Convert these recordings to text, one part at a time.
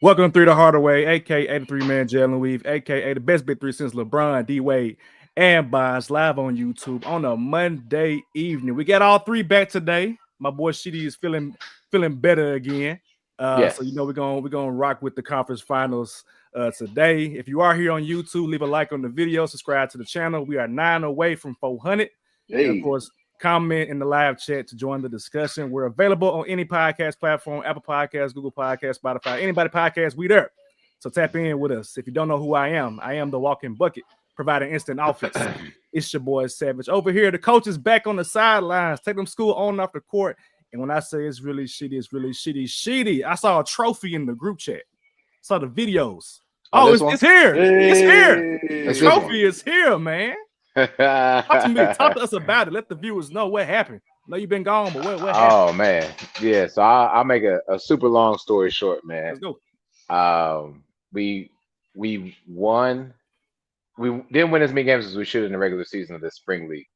Welcome to Three the Harder Way, aka the three-man Jalen Weave, aka the best big three since LeBron, D Wade, and Bonds, live on YouTube on a Monday evening. We got all three back today. My boy Sheedy is feeling better again. So Yes. we're gonna rock with the conference finals today. If you are here on YouTube, leave a like on the video, subscribe to the channel. We are 9 away from 400, and of Hey, course, comment in the live chat to join the discussion. We're available on any podcast platform, Apple Podcasts, Google Podcasts, Spotify, anybody podcast, we there. So tap in with us. If you don't know who I am the walking bucket, providing instant offense. It's your boy Savage. Over here, the coach is back on the sidelines, take them school on and off the court. And when I say it's really shitty, it's really shitty. Shitty, I saw a trophy in the group chat. Saw the videos. Oh, this it's, one? it's here. It's here. hey, The That's this one. trophy is here, man. Talk to me. Talk to us about it. Let the viewers know what happened. I know you've been gone, but what happened? Oh man, yeah. So I'll make a super long story short, man. Let's go. We won. We didn't win as many games as we should in the regular season of the spring league.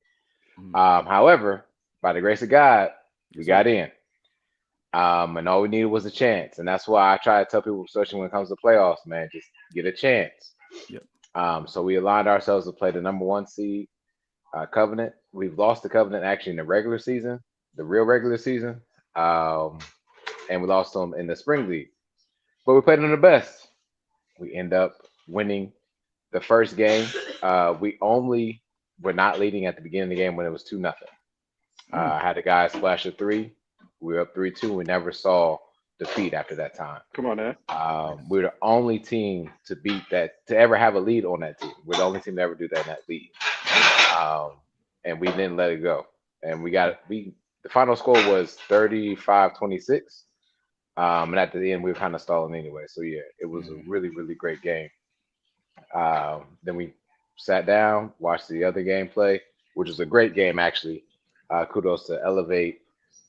However, by the grace of God, we got in. And all we needed was a chance, and that's why I try to tell people, especially when it comes to playoffs, man, just get a chance. Yep. So we aligned ourselves to play the number one seed, Covenant. We've lost the Covenant actually in the regular season, the real regular season, and we lost them in the spring league. But we played them the best. We end up winning the first game. We only were not leading at the beginning of the game when it was 2-0. I had a guy splash a three. We were up 3-2. We never saw defeat after that time. come on now. We were the only team to beat that, to ever have a lead on that team. We're the only team to ever do that in that league. And we didn't let it go. And the final score was 35-26. And at the end, we were kind of stalling anyway. So yeah, it was a really, really great game. Then we sat down, watched the other game play, which was a great game actually. Kudos to Elevate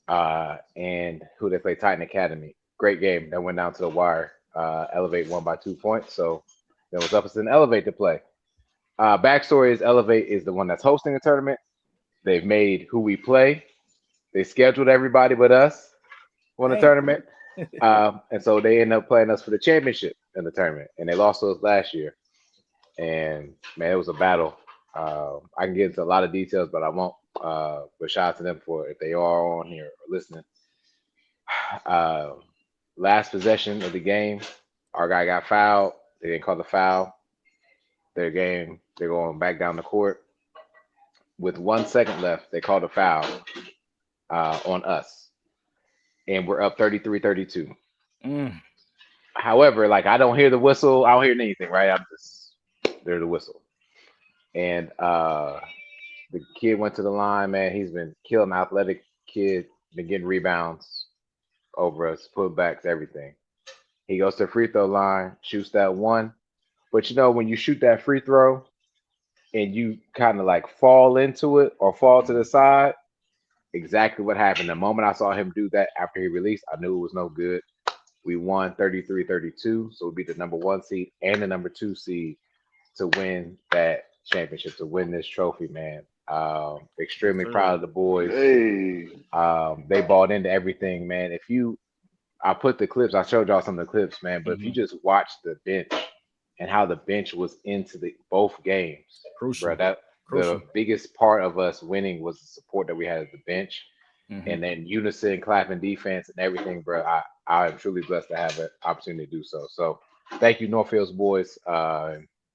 and who they play, Titan Academy. Great game that went down to the wire. Elevate won by 2 points, so it was up to Elevate to play. Backstory is Elevate is the one that's hosting the tournament. They've made who we play. They scheduled everybody but us on the tournament, and so they end up playing us for the championship in the tournament, and they lost to us last year. And man, it was a battle. I can get into a lot of details, but I won't. But shout out to them for if they are on here or listening. Last possession of the game, our guy got fouled. They didn't call the foul. They're going back down the court. With 1 second left, they called a foul on us. And we're up 33-32. However, like I don't hear the whistle. I don't hear anything, right? I'm just there's the whistle. And the kid went to the line, man. He's been killing, athletic kid, been getting rebounds over us, putbacks, everything. He goes to the free throw line, shoots that one. But you know, when you shoot that free throw and you kind of like fall into it or fall to the side, exactly what happened. The moment I saw him do that after he released, I knew it was no good. We won 33-32, so we'd be the number one seed and the number two seed to win that championship, to win this trophy, man. Extremely proud of the boys. Hey, They bought into everything, man. I put the clips, I showed y'all some of the clips, man, but if you just watch the bench and how the bench was into both games, Crucial. bro, Crucial. the biggest part of us winning was the support that we had at the bench, and then unison, clapping defense and everything, bro. I am truly blessed to have an opportunity to do so. So thank you, Northfields boys.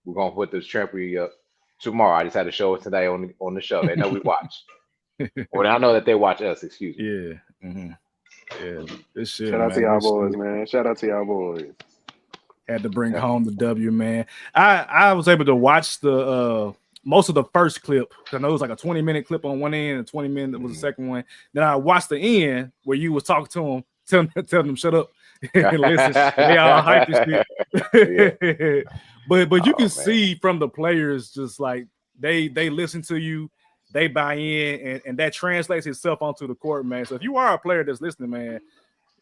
We're gonna put this trophy up tomorrow. I just had to show it today on the show. They know we watch. Or I know that they watch us, excuse me. Yeah. Yeah. This shit, shout out man. to y'all This shit. boys, man. Shout out to y'all boys. Had to bring home the W, man. I was able to watch the most of the first clip. I know it was like a 20-minute clip on one end and 20 minutes was the second one. Then I watched the end where you was talking to them, telling them shut up and listen. They all hype and shit. But you can see from the players just like they listen to you, they buy in, and that translates itself onto the court, man. So if you are a player that's listening, man,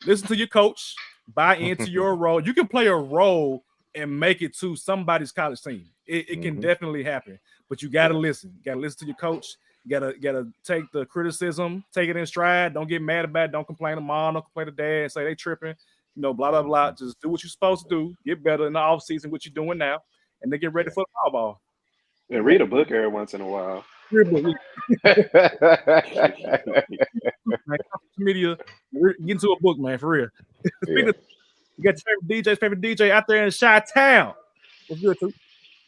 listen to your coach, buy into your role. You can play a role and make it to somebody's college team. It can definitely happen, but you gotta listen. You gotta listen to your coach. You gotta take the criticism, take it in stride. Don't get mad about it. Don't complain to mom. Don't complain to dad. Say they tripping. blah blah blah. Just do what you're supposed to do. Get better in the off season. What you're doing now, and then get ready for the Power Ball. And read a book every once in a while. Media, get into a book, man, for real. You got your favorite DJ out there in Chi-Town. What's good, too?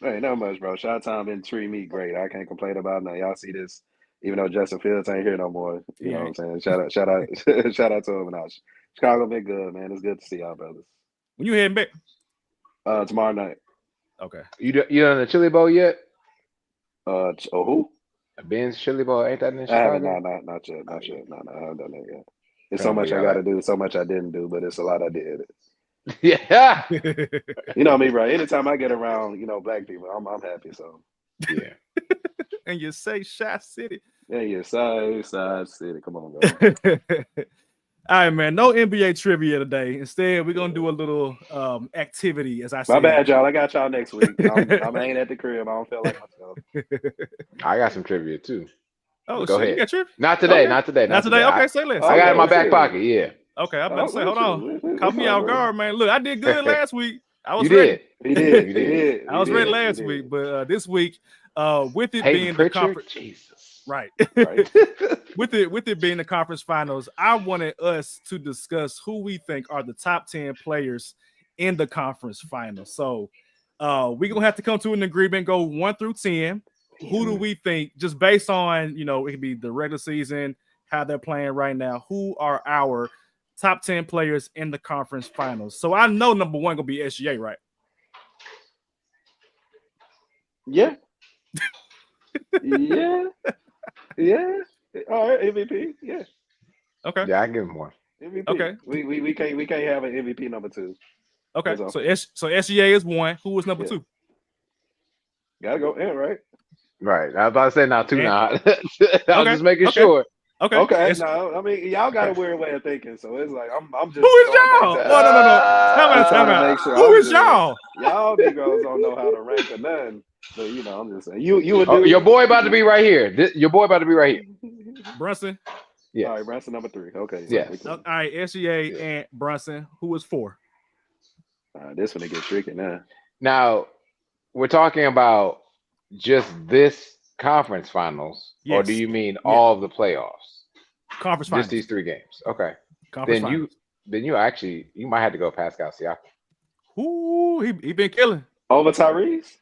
Ain't not much, bro. Chi-Town been treating me great. I can't complain about nothing. Y'all see this, even though Justin Fields ain't here no more. You know what I'm saying? Shout out to him. And Chicago been good, man. It's good to see y'all brothers. When you heading back? Tomorrow night. Okay. You done the Chili Bowl yet? Who? Ben's Chili Bowl, ain't that in Chicago? Not yet. No, I haven't done that yet. There's so much I got to do, so much I didn't do, but it's a lot I did. Yeah. You know me, bro. Anytime I get around, black people, I'm happy. So yeah. And you say Shot City. Yeah, you side city. Come on, bro. All right, man. No NBA trivia today. Instead, we're gonna do a little activity, as I said. My bad, y'all. I got y'all next week. I'm ain't at the crib. I don't feel like myself. I got some trivia too. Oh, go ahead. You got trivia? Not today. Okay. Not today. Okay, say less. I got it in my back pocket. Yeah. Okay, I'm about to say, hold on. Caught me off guard, man. Look, I did good last week. I was ready. He did. I was ready last week, but this week, with it being the conference, Jesus, right? with it being the conference finals, I wanted us to discuss who we think are the top 10 players in the conference finals. So, we're gonna have to come to an agreement. Go 1 through 10. Who do we think, just based on it could be the regular season, how they're playing right now? Who are our top 10 players in the conference finals? So I know number 1 gonna be SGA, right? Yeah. Yeah. All right, MVP. Yeah. Okay. Yeah, I give him one. MVP. Okay. We can't have an MVP number 2. Okay. So SGA is 1. Who was number 2? Gotta go in, right? Right. I was about to say now 2 now. I was just making sure. Okay. No, I mean y'all got a weird way of thinking, so it's like I'm just. Who is y'all? No. Time out. Who is y'all? Y'all Negroes don't know how to rank or nothing. But I'm just saying you would do. Your boy about to be right here. Your boy about to be right here. Brunson. Yeah. All right, Brunson number 3. Okay. Yeah. All right, SGA and Brunson. Who is 4? This one to get tricky now. Now we're talking about just this conference finals, or do you mean all of the playoffs? Conference finals. Just these 3 games. Okay. Conference finals. You might have to go Pascal Siakam. Ooh, he been killing. Over Tyrese?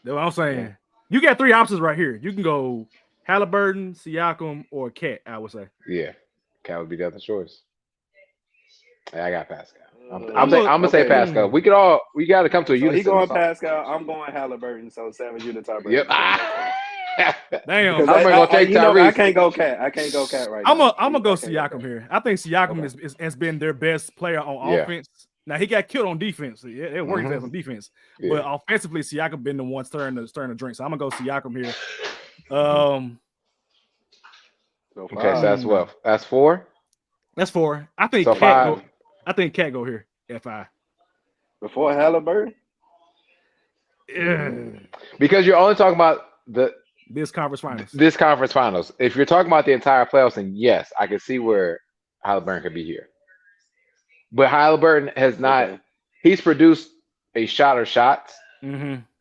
That's what I'm saying. Yeah. You got 3 options right here. You can go Halliburton, Siakam, or Cat, I would say. Yeah. Cat would be the other choice. Yeah, I got Pascal. I'm gonna say Pascal. We got to come to a unison. He going Pascal. I'm going Halliburton. So 7 you the tiebreaker. Yep. Damn. I'm gonna take Tyrese. I can't go Cat. Right now. I'm gonna go Siakam Siakam here. I think Siakam has been their best player on offense. Now he got killed on defense. It works on defense, but offensively, Siakam been the one stirring the drink. So I'm gonna go Siakam here. Okay, so that's what? That's 4. That's 4. I think so Cat. I think Cat go here. F5 before Halliburton. Yeah. Because you're only talking about this conference finals. This conference finals. If you're talking about the entire playoffs, then yes, I can see where Halliburton could be here. But Halliburton has not. He's produced a shot or shots,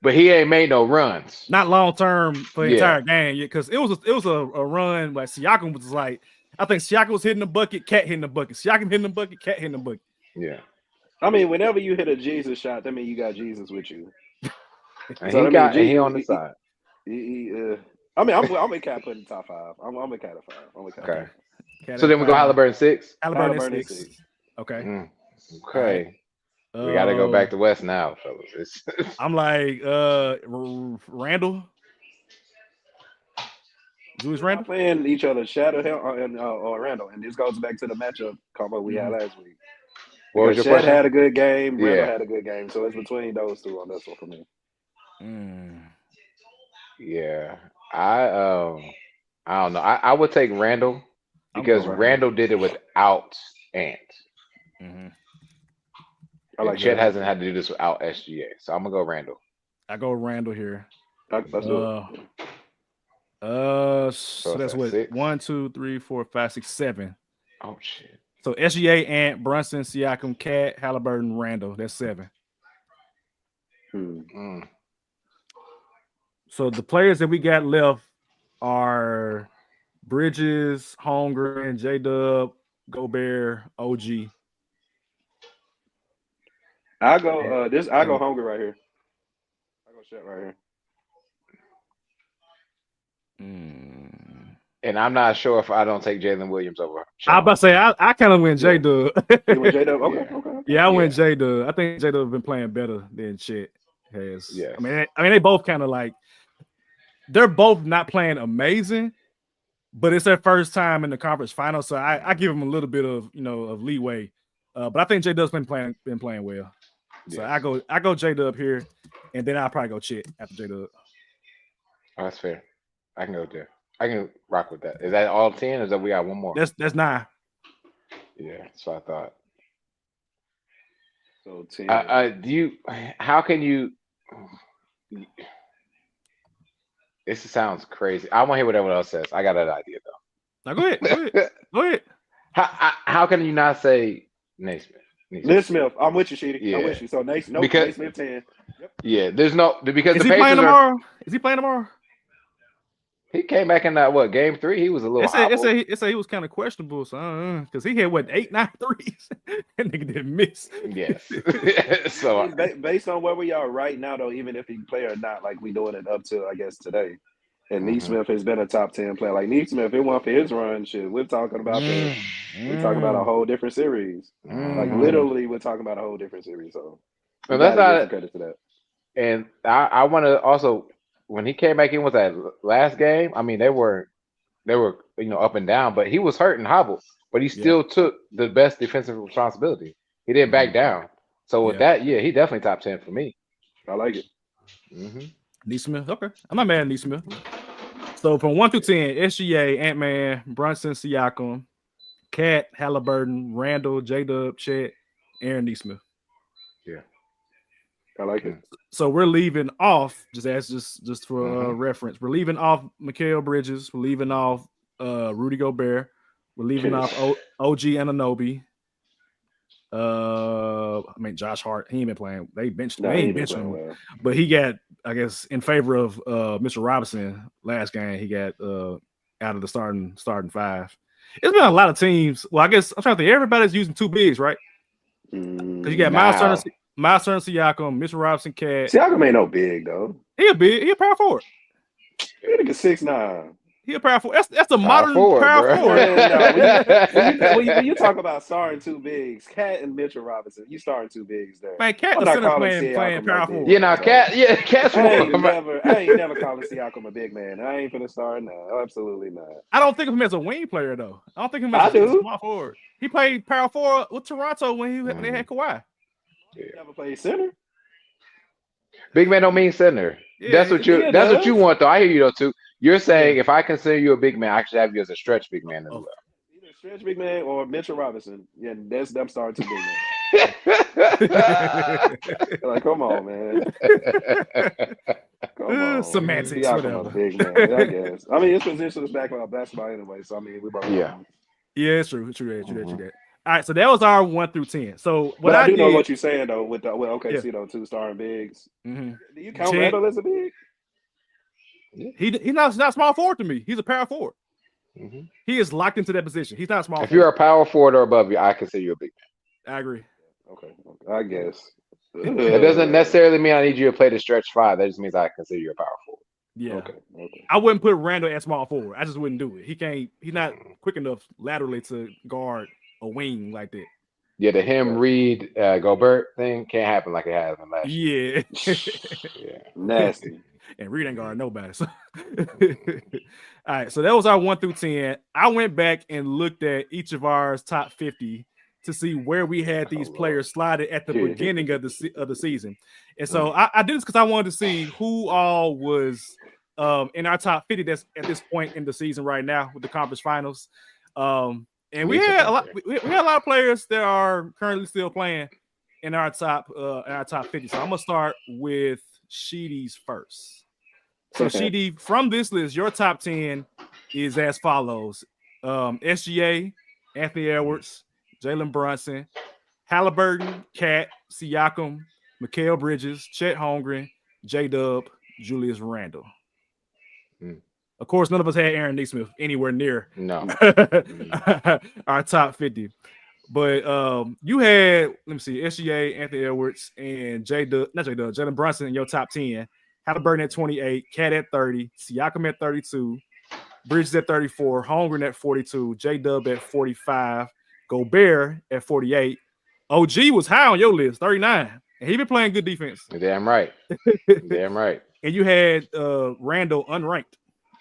but he ain't made no runs. Not long term for the entire game, because it was a run. Like Siakam was like, I think Siakam was hitting the bucket, Cat hitting the bucket. Siakam hitting the bucket, Cat hitting the bucket. Yeah. I mean, whenever you hit a Jesus shot, that means you got Jesus with you. And so, he on the side. I mean, I'm in Cat putting top 5. I'm in Cat at 5. Okay. So then we go Halliburton 6. Halliburton 6. Okay. Okay. We got to go back to West now, fellas. I'm like Randall. Julius Randle playing each other, Shadow or Randall, and this goes back to the matchup combo we had last week. Well, Shed had a good game, Randall had a good game, so it's between those 2 on this one for me. Yeah, I don't know. I would take Randall because Randall did it without Ant. I like Chet hasn't had to do this without SGA, so I'm gonna go Randall. I go Randall here. So that's what 6? 1, 2, 3, 4, 5, 6, 7. Oh shit! So SGA, Ant, Brunson, Siakam, Cat, Halliburton, Randall. That's 7. So the players that we got left are Bridges, Holmgren, J-Dub, Gobert, OG. I go I go Holmgren right here. I go Shet right here. And I'm not sure if I don't take Jalen Williams over. I about to say I kind of went J-Dub. You went J-Dub? Okay. Yeah, I went J-Dub. I think J-Dub been playing better than Chet has. Yeah. I mean, they both kind of like they're both not playing amazing, but it's their first time in the conference final, so I give them a little bit of of leeway. But I think J-Dub's been playing well. So I go J-Dub here, and then I'll probably go Chet after J-Dub. Oh, that's fair. I can go there. I can rock with that. Is that all 10? Or is that we got one more? That's 9. Yeah, that's what I thought. So 10. How can you? This sounds crazy. I want to hear what everyone else says. I got an idea though. Now go ahead. How can you not say Naismith? Naismith. I'm with you, Sheedy. Yeah. I'm with you. So Naismith 10. Yep. Yeah, there's no because Is the he Pacers playing tomorrow? Is he playing tomorrow? He came back in that game 3. He was a little. It said he was kind of questionable, so because he had 8, 9 threes. That nigga didn't miss. Yes. So based on where we are right now, though, even if he play or not, like we doing it up to I guess today, and Naismith has been a top 10 player. Like Naismith, if it weren't for his run, shit, we're talking about we're talking about a whole different series. Like literally, we're talking about a whole different series. So that's not credit to that. And I want to also. When he came back in with that last game, I mean they were up and down, but he was hurt and hobbled, but he still took the best defensive responsibility. He didn't back down. So with that, he definitely top 10 for me. I like it. Naismith, okay. I'm not mad at Naismith. So from 1 through 10, SGA, Ant-Man, Brunson, Siakam, Cat, Halliburton, Randall, J-Dub, Chet, Aaron Naismith. Yeah. I like it. So we're leaving off, just for reference. We're leaving off Mikal Bridges. We're leaving off Rudy Gobert. We're leaving off OG Anunoby. Josh Hart. He ain't been playing. They benched him, well. But he got, I guess, in favor of Mr. Robinson last game. He got out of the starting 5. It's been a lot of teams. Well, I guess I'm trying to think. Everybody's using 2 bigs, right? Because you got Miles Turner, Siakam, Mr. Robinson, Cat. Siakam ain't no big though. He a big. He a power forward. He nigga 6'9". He a power forward. That's a modern power forward. When you talk about starting 2 bigs, Cat and Mitchell Robinson, you starting 2 bigs there. Man, Cat the center playing power forward. Cat's I ain't never calling Siakam a big man. I ain't finna start now. Absolutely not. I don't think of him as a wing player though. I don't think of him as a small forward. He played power forward with Toronto when they had Kawhi. He never played center. Big man don't mean center. Yeah, that's what you want though. I hear you though too. You're saying if I consider you a big man, I should have you as a stretch big man as well. Either stretch big man or Mitchell Robinson. Yeah, that's them starting 2 big men. Like, come on, man. Come on. Semantics, whatever. Big man, I guess. I mean, his position is basketball anyway. So I mean, we both. Yeah, it's true. True that. All right, so that was our 1 through 10. So, but I do know what you're saying though. With the OKC though, 2 starting bigs. Mm-hmm. Do you count Randall as a big? He's not small forward to me. He's a power forward. Mm-hmm. He is locked into that position. He's not small. If you're a power forward or above you, I consider you a big man. I agree. Okay. I guess. It doesn't necessarily mean I need you to play the stretch 5. That just means I consider you a power forward. Yeah. Okay. I wouldn't put Randall at small forward. I just wouldn't do it. He's not quick enough laterally to guard a wing like that. Yeah, the Reed, Gobert thing can't happen like it has in last year. Yeah. Nasty. And Reed ain't guard nobody. So. All right, so that was our 1 through 10. I went back and looked at each of ours top 50 to see where we had these players slotted at the beginning of the season. And so I did this because I wanted to see who all was in our top 50 that's at this point in the season right now with the conference finals. And we had a lot. We had a lot of players that are currently still playing in our top 50. So I'm gonna start with Sheedy's first. So Sheedy, from this list, your top 10 is as follows: SGA, Anthony Edwards, Jalen Brunson, Halliburton, Cat, Siakam, Mikal Bridges, Chet Holmgren, J-Dub, Julius Randle. Of course, none of us had Aaron Nesmith anywhere near our top 50. But you had, let me see, SGA, Anthony Edwards, and Jalen Brunson in your top 10. Halliburton at 28, Cat at 30, Siakam at 32, Bridges at 34, Holmgren at 42, J-Dub at 45, Gobert at 48. OG was high on your list, 39. And he been playing good defense. Damn right. Damn right. And you had Randall unranked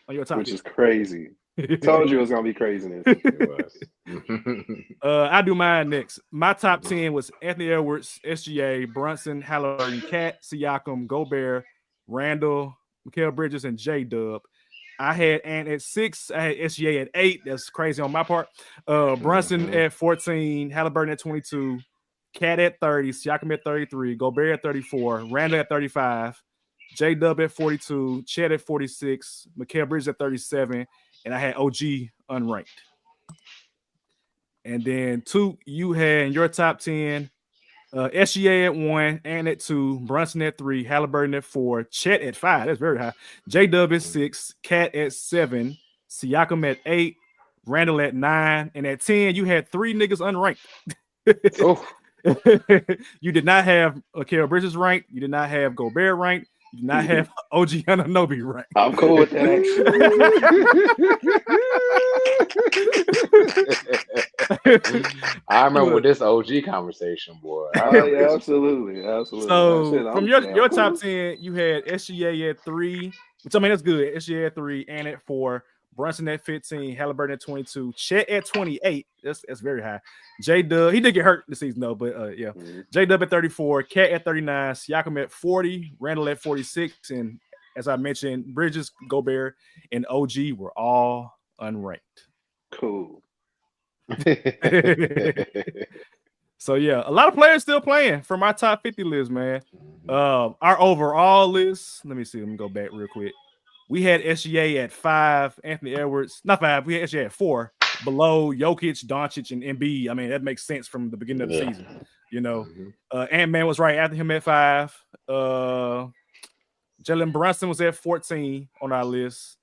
on your top, which is crazy. Told you it was gonna be craziness. It was. I do mine next. My top 10 was Anthony Edwards, SGA, Brunson, Halliburton, Cat, Siakam, Gobert, Randall, Mikal Bridges, and J-Dub. I had Ant at 6. I had SGA at 8. That's crazy on my part. Brunson at 14, Halliburton at 22, Cat at 30, Siakam at 33, Gobert at 34, Randall at 35, J-Dub at 42, Chet at 46, Mikal Bridges at 37, and I had OG unranked. And then 2, you had in your top 10, SGA at 1, Ant at 2, Brunson at 3, Halliburton at 4, Chet at 5. That's very high. J-Dub at 6, Cat at 7, Siakam at 8, Randall at 9, and at 10, you had 3 niggas unranked. You did not have Mikal Bridges ranked. You did not have Gobert ranked. You did not have OG Anunoby ranked. I'm cool with that, actually. I remember with this OG conversation, boy. Yeah, absolutely. So from your top 10, you had SGA at 3, which I mean that's good. SGA at 3, and at 4, Brunson at 15, Halliburton at 22, Chet at 28. That's very high. J-Dub, he did get hurt this season though, but yeah. J-Dub at 34, Cat at 39, Siakam at 40, Randall at 46, and as I mentioned, Bridges, Gobert, and OG were all unranked. Cool. So yeah, a lot of players still playing from our top 50 list, man. Our overall list, let me go back real quick. We had SGA at 5, Anthony Edwards, not 5, we had SGA at 4, below Jokic, Doncic, and Embiid. I mean, that makes sense from the beginning of the season. You know, Ant-Man was right after him at 5. Jalen Brunson was at 14 on our list.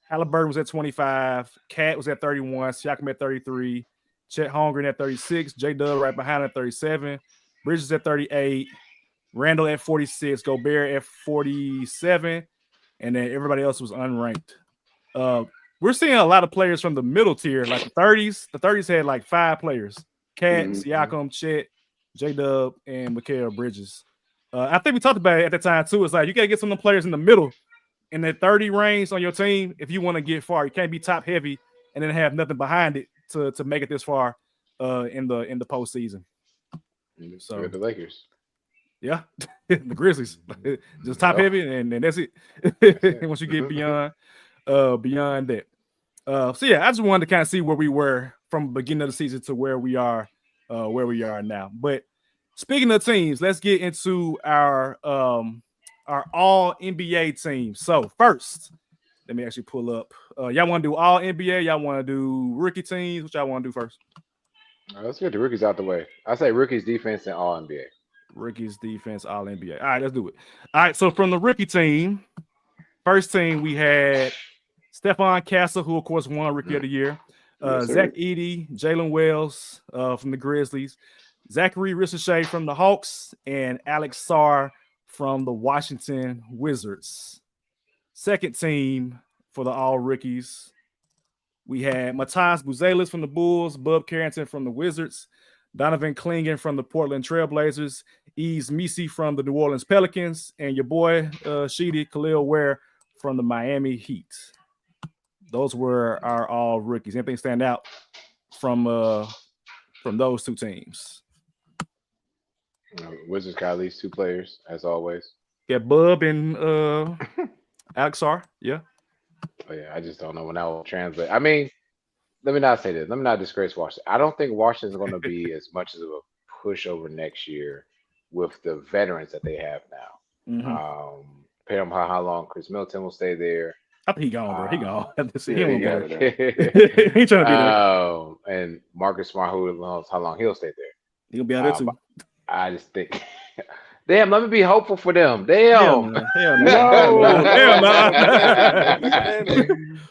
Halliburton was at 25. Cat was at 31. Siakam at 33. Chet Holmgren at 36. J-Dub right behind at 37. Bridges at 38. Randall at 46. Gobert at 47. And then everybody else was unranked. We're seeing a lot of players from the middle tier, like the 30s. The 30s had like 5 players: Cat, Siakam, Chet, J-Dub, and Mikal Bridges. I think we talked about it at the time too. It's like you got to get some of the players in the middle in that 30 range on your team if you want to get far. You can't be top heavy and then have nothing behind it to make it this far in the postseason. So the Lakers. Yeah, the Grizzlies just top heavy, and that's it. Once you get beyond that, so yeah, I just wanted to kind of see where we were from the beginning of the season to where we are now. But speaking of teams, let's get into our all NBA team. So first, let me actually pull up. Y'all want to do all NBA? Y'all want to do rookie teams? What y'all want to do first? Let's get the rookies out the way. I say rookies defense and all NBA. Rookies, defense, all NBA. All right, let's do it. All right, so from the rookie team, first team we had Stephon Castle, who of course won Rookie of the Year. Zach Edey, Jalen Wells from the Grizzlies, Zachary Ricochet from the Hawks, and Alex Sarr from the Washington Wizards. Second team for the all rookies, we had Matas Buzelis from the Bulls, Bub Carrington from the Wizards, Donovan Clingan from the Portland Trailblazers, Yves Missi from the New Orleans Pelicans, and your boy Sheedy Khalil Ware from the Miami Heat. Those were our all rookies. Anything stand out from those two teams? Wizards got at least 2 players, as always. Yeah, Bub and Alex Sarr. Yeah. Oh, yeah, I just don't know when that will translate. I mean, let me not say this. Let me not disgrace Washington. I don't think Washington's going to be as much of a pushover next year with the veterans that they have now. Depending on how long Chris Middleton will stay there. I think he gone, bro. He gone. He ain't trying to be there. and Marcus Smart, who knows how long he'll stay there. He'll be out there too. I just think, damn, let me be hopeful for them. Hell Damn. no. Hell no. No, Hell no.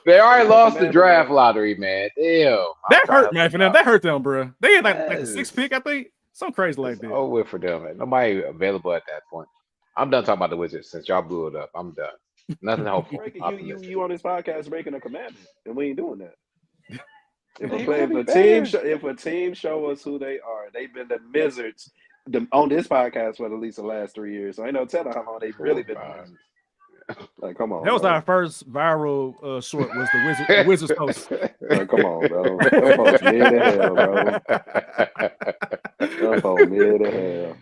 They already lost the draft lottery, man. Damn. That hurt, man, for them. That hurt them, bro. They had like the 6th pick, I think. Something crazy like that. Over for them, man. Nobody available at that point. I'm done talking about the Wizards since y'all blew it up. I'm done. Nothing hopeful. You on this podcast breaking a commandment, and we ain't doing that. If a team show us who they are, they've been the Wizards on this podcast for at least the last 3 years. So I ain't no telling how long they've really been the Wizards. Like, come on. That was our first viral short. Was the Wizards post? Like, come on, bro. Them folks mid to hell, bro. Them folks mid to hell.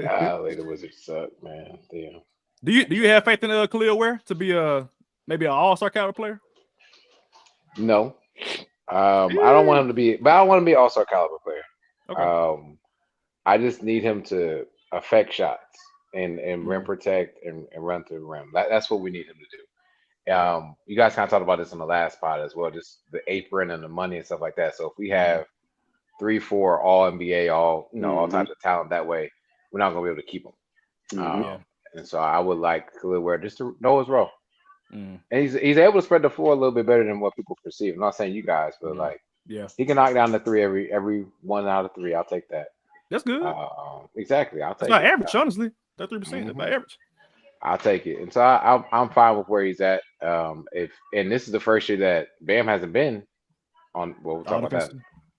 Golly, the Wizards suck, man. Damn. Do you have faith in Khalil Ware to be maybe an all-star caliber player? No. I don't want him to be, but I don't want him to be an all-star caliber player. Okay. I just need him to affect shots and rim protect and run through the rim. That's what we need him to do. You guys kind of talked about this in the last pod as well, just the apron and the money and stuff like that. So if we have 3-4 all NBA, all types of talent that way, we're not gonna be able to keep them. And so I would like Khalil Ware just to know his role. And he's able to spread the floor a little bit better than what people perceive. I'm not saying you guys, but he can knock down the three every 1 out of 3. I'll take that. That's good. Exactly. I'll take it. That's not average, honestly. 33%. That's not average. I'll take it. And so I'm fine with where he's at. And this is the first year that Bam hasn't been on. Well, we'll talk about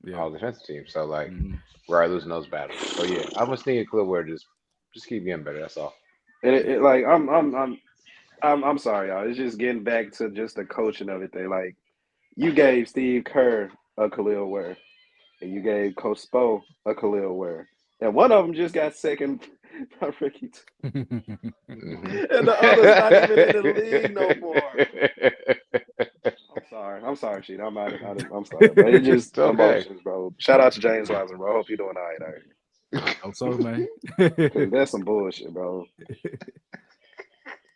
that. All defensive team. So we're losing those battles. So I just need a Khalil Ware just keep getting better. That's all. And I'm sorry, y'all. It's just getting back to just the coaching of it. Like, you gave Steve Kerr a Khalil Ware, and you gave Coach Spo a Khalil Ware, and one of them just got second by Ricky, and the other's not even in the league no more. I'm sorry, Sheedy. I'm sorry, but it just emotions, bro. Shout out to James Wiseman, bro. I hope you're doing all right out here. I'm so, man. That's some bullshit, bro.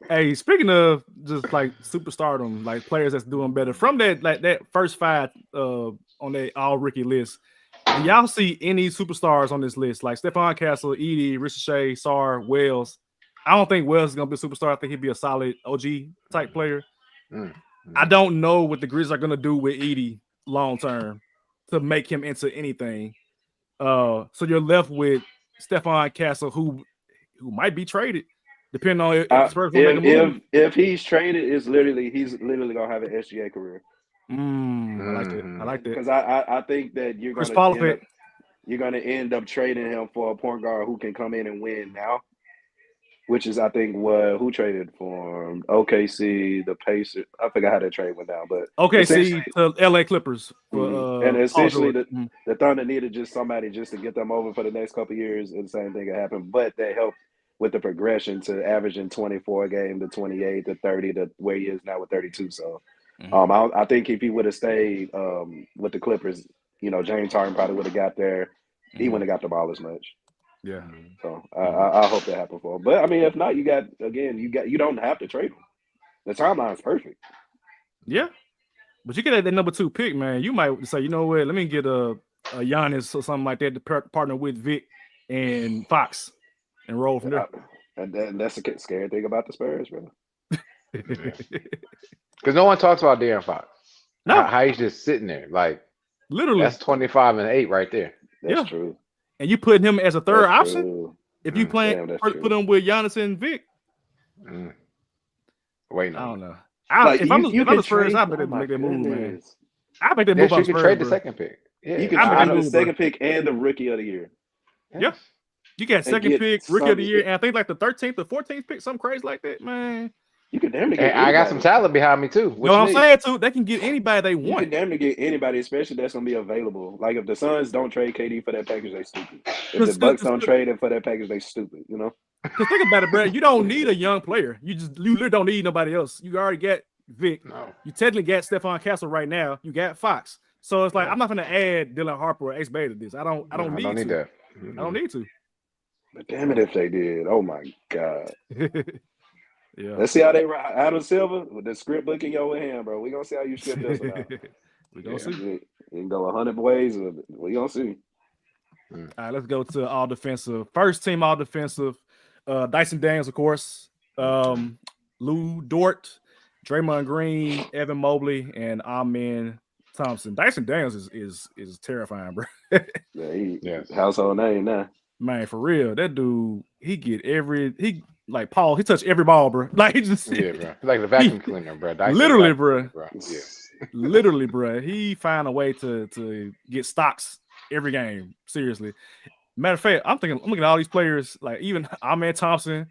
Hey, speaking of just like superstardom, like players that's doing better from that first 5 on that all rookie list, do y'all see any superstars on this list like Stephon Castle, Edie, Ricochet, Sarr, Wells? I don't think Wells is gonna be a superstar. I think he'd be a solid OG type player. I don't know what the Grizzlies are gonna do with Edie long term to make him into anything. So you're left with Stephon Castle, who might be traded. Depending on if he's traded, he's literally gonna have an SGA career. I like that because I think that you're gonna end up trading him for a point guard who can come in and win now, which is I think who traded for him? OKC, the Pacers. I forgot how that trade went down, but OKC to LA Clippers. And essentially the Thunder needed just somebody just to get them over for the next couple of years, and the same thing could happen, but that helped with the progression to averaging 24 a game to 28 to 30 to where he is now with 32. So I think if he would have stayed with the Clippers, James Harden probably would have got there. He wouldn't have got the ball as much. Yeah. So I hope that happened for him. But I mean, if not, you don't have to trade him. The timeline's perfect. Yeah. But you get that number 2 pick, man. You might say, you know what, let me get a Giannis or something like that to partner with Vic and Fox. And roll from there. And that's the scary thing about the Spurs, bro. Because no one talks about De'Aaron Fox. No. How he's just sitting there. Like, literally. That's 25 and 8 right there. That's true. And you putting him as a third option? True. If you put him with Giannis and Vic? Wait, I don't know. If I'm the Spurs, I better make that move, man. I make that move on Spurs. You can trade the second pick. Yeah. You can trade the second pick and the rookie of the year. Yeah. You got second pick, rookie of the year, and I think like the 13th or 14th pick, something crazy like that, man. You can damn near get I got some talent behind me too. What I'm saying too, they can get anybody they want. You can damn near get anybody, especially that's gonna be available. Like if the Suns don't trade KD for that package, they stupid. If the Bucks don't trade him for that package, they stupid. Because think about it, Brad. You don't need a young player. You literally don't need nobody else. You already got Vic. No. You technically got Stephon Castle right now. You got Fox. So it's like I'm not gonna add Dylan Harper or X Beta to this. I don't need that. I don't need to. But damn it if they did. Oh my God. Yeah. Let's see how they Adam Silver with the script book in your hand, bro. We're gonna see how you script this one out. We're gonna see. You can go 100 ways. We gonna see. All right, let's go to all defensive. First team all defensive. Dyson Daniels, of course. Lou Dort, Draymond Green, Evan Mobley, and Amen Thompson. Dyson Daniels is terrifying, bro. Yeah, household name now. Man, for real, that dude, he like Paul, he touched every ball, bro. Like he just bro. Like the vacuum cleaner, bro. Dyson literally, bro. Yeah. Literally, bro. He find a way to get stocks every game. Seriously. Matter of fact, I'm looking at all these players, like even Amen Thompson,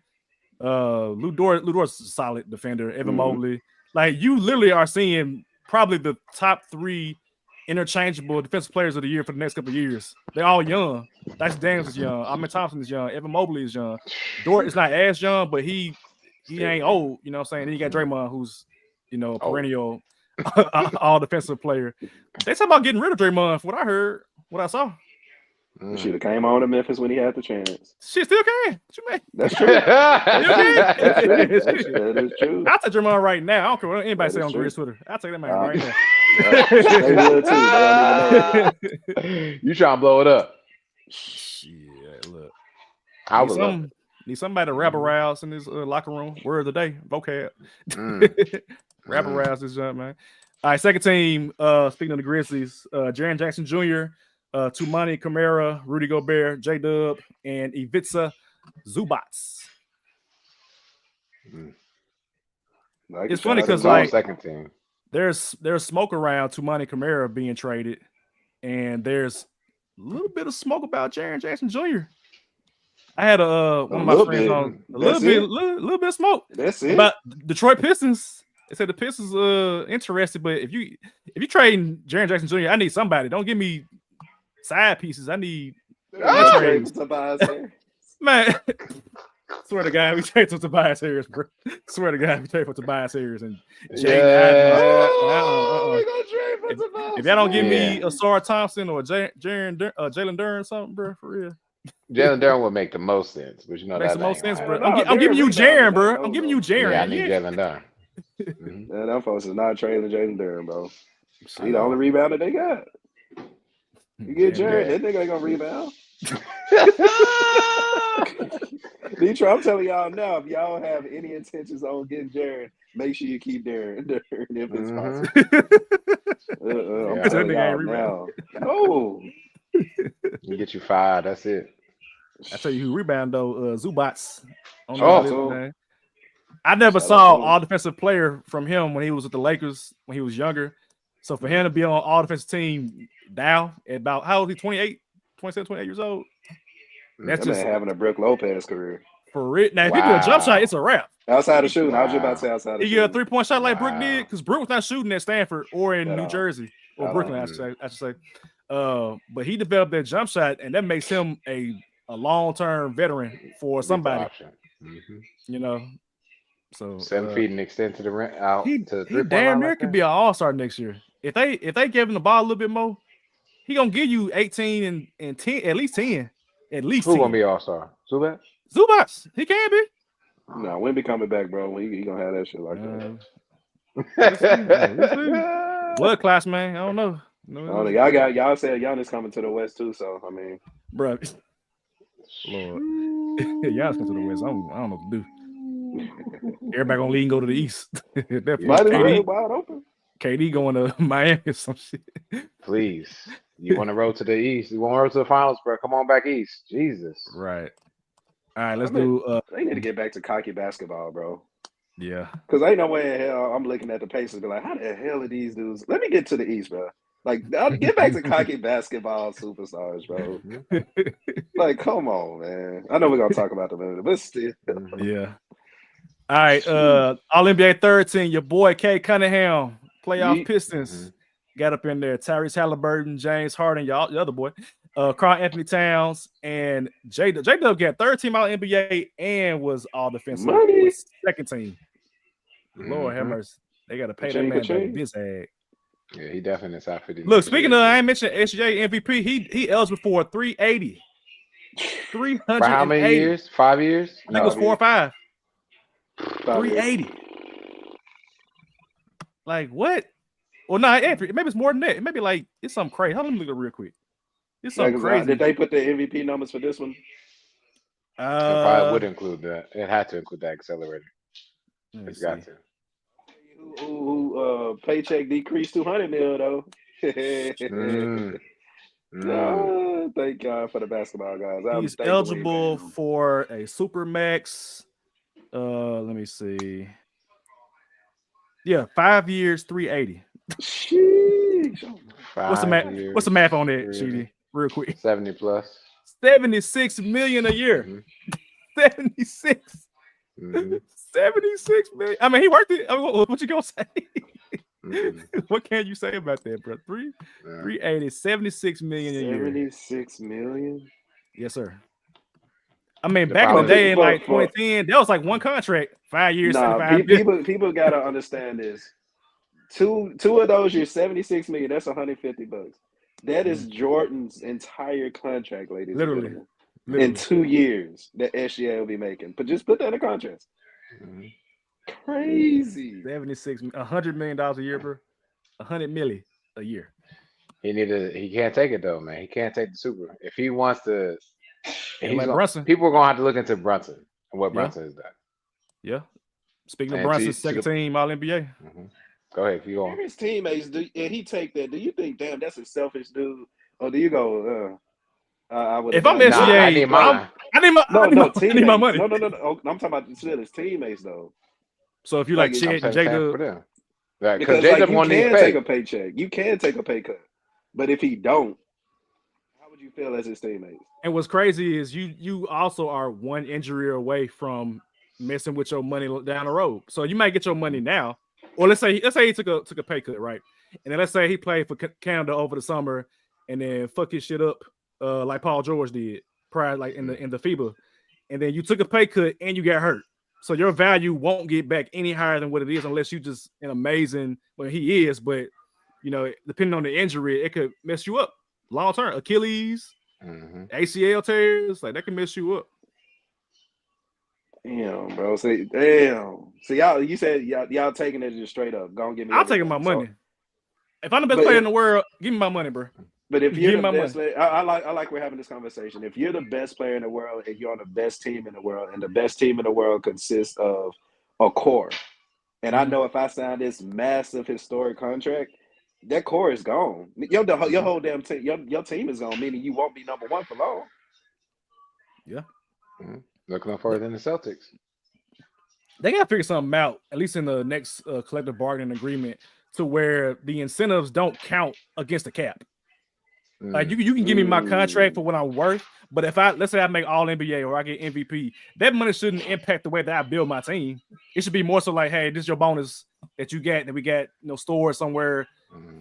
Lou Dort's a solid defender, Evan Mobley. Like you literally are seeing probably the top 3 interchangeable defensive players of the year for the next couple of years. They're all young. Dyson Daniels is young. Amen Thompson is young. Evan Mobley is young. Dort is not as young, but he ain't old. You know what I'm saying? Then you got Draymond, who's a perennial all defensive player. They talking about getting rid of Draymond. From what I heard, what I saw. He should have came on to Memphis when he had the chance. Shit still can. What you mean? That's true. That is true. I'll take Draymond right now. I don't care what anybody say on Greer's Twitter. I'll take that man right now. They would too. They don't even know. You trying to blow it up? Shit, look. I would need somebody to rabble rouse in this locker room. Word of the day, vocab. Rabble rouse this jump, man. All right, second team. Speaking of the Grizzlies, Jaren Jackson Jr., Tumani Kamara, Rudy Gobert, J-Dub, and Ivica Zubac. It's funny because like second team. There's smoke around Tumani Kamara being traded, and there's a little bit of smoke about Jaren Jackson Jr. I had one of my friends on a little bit of smoke. That's it. About Detroit Pistons. They said the Pistons interested, but if you trading Jaren Jackson Jr., I need somebody. Don't give me side pieces. I need trades. Man, swear to God, we trade for Tobias Harris, bro. Swear to God, we trade for Tobias Harris and Jay. If y'all don't give me Asar Thompson or Jalen Duren or something, bro, for real. Jalen Duren would make the most sense, but makes the most sense, bro. I'm giving you Jaren, bro. I'm giving you Jaren. Yeah, I need Jalen Duren. Yeah, them folks is not trading Jalen Duren, bro. He the only rebounder they got. You get Jaren, that nigga ain't gonna rebound. Detroit, I'm telling y'all now, if y'all have any intentions on getting Jaren, make sure you keep Darren if it's possible. I'm telling y'all now. No. You get you 5, that's it. I tell you who rebound though, Zubac. I never saw all defensive player from him when he was with the Lakers when he was younger. So for him to be on all defensive team now at about how old is he? 27, 28 years old. That's just having a Brook Lopez career. For it. Now, if he do a jump shot, it's a wrap. Outside of shooting, I was just about to say outside of shooting. He get a 3-point shot like Brook did, because Brook was not shooting at Stanford or in New Jersey or Brooklyn, I should say. But he developed that jump shot, and that makes him a long-term veteran for somebody. You know, so 7 feet and extend to the rim out. He damn near could be an all-star next year. If they give him the ball a little bit more, he gonna give you 18 and 10, at least 10. At least who gonna be all-star? Zubac? He can be. No, when be coming back, bro. He gonna have that shit like that. Blood class, man. I don't know. Y'all said Giannis coming to the West too, so I mean, bro, Lord, Giannis coming to the West. I don't know what to do. Everybody gonna leave and go to the East. KD wide open. KD going to Miami or some shit. Please, you want to roll to the East? You want to roll to the finals, bro? Come on back East, Jesus. Right. All right, let's do. They need to get back to cocky basketball, bro. Yeah. Because ain't no way in hell I'm looking at the Pacers be like, how the hell are these dudes? Let me get to the East, bro. Like, get back to cocky basketball superstars, bro. Like, come on, man. I know we're gonna talk about them later, but still. Yeah. All right. All NBA third team. Your boy K Cunningham, playoff Pistons, got up in there. Tyrese Halliburton, James Harden, y'all, the other boy. Karl Anthony Towns and J-Dub got third team all NBA and was all defensive second team. Lord have mercy. They got to pay that man this egg. Yeah, he definitely is out for this. Look, speaking of, I ain't mentioned SJ MVP. He eligible for 380. 380. For how many years? 5 years? I think it was 4 or 5. 380. Like what? Well, no, maybe it's more than that. Maybe like it's something crazy. Hold on, let me look it real quick. It's something crazy. Did they put the MVP numbers for this one? It probably would include that. It had to include that accelerator. It's got to. Who paycheck decreased $200 million though. Thank God for the basketball guys. He's eligible for a super max. Let me see. Yeah, 5 years, 380. Sheesh. What's the math? What's the math on that, Sheedy? Real quick. 70 plus. 76 million a year. 76. 76 million. I mean, he worked it. I mean, what you gonna say? What can you say about that, bro? 380, 76 million a year. 76 million? Yes, sir. I mean, back in the day, in like 2010, that was like one contract, 5 years. Nah, people gotta understand this. Two of those years, 76 million. That's $150. That is Jordan's entire contract, ladies. Literally. In 2 years, that SGA will be making. But just put that in a contract. Crazy. 76, $100 million a year, bro. 100 million a year. He can't take it though, man. He can't take the super. If he wants to, Brunson. People are gonna have to look into Brunson and what Brunson has done. Yeah. Speaking of Brunson's second team All NBA. Go ahead, keep going. His teammates and he take that. Do you think, damn, that's a selfish dude? Or do you go, I would. If I'm SGA, I need mine. I need my money. No. I'm talking about still his teammates though. So if you like Chet and J-Dub, because like, you can take a paycheck, you can take a pay cut, but if he don't, how would you feel as his teammates? And what's crazy is you also are one injury away from messing with your money down the road. So you might get your money now, or let's say he took a pay cut, right? And then let's say he played for Canada over the summer, and then fuck his shit up like Paul George did prior, like in the FIBA, and then you took a pay cut and you got hurt. So your value won't get back any higher than what it is unless you just an amazing. Well, he is, but depending on the injury, it could mess you up long term. Achilles, ACL tears, like that can mess you up. Damn, bro. Damn. So y'all, you said y'all taking it just straight up. Go and give me. I'll take my money. If I'm the best player in the world, give me my money, bro. But if you're the best player, I like we're having this conversation. If you're the best player in the world and you're on the best team in the world, and the best team in the world consists of a core, and I know if I sign this massive historic contract, that core is gone. Your whole damn team, your team is gone, meaning you won't be number one for long. Yeah. Looking no further than the Celtics. They got to figure something out, at least in the next collective bargaining agreement, to where the incentives don't count against the cap. Like you can give me my contract for what I'm worth, but if let's say I make All NBA or I get MVP, that money shouldn't impact the way that I build my team. It should be more so like, hey, this is your bonus that you get, that we got stored somewhere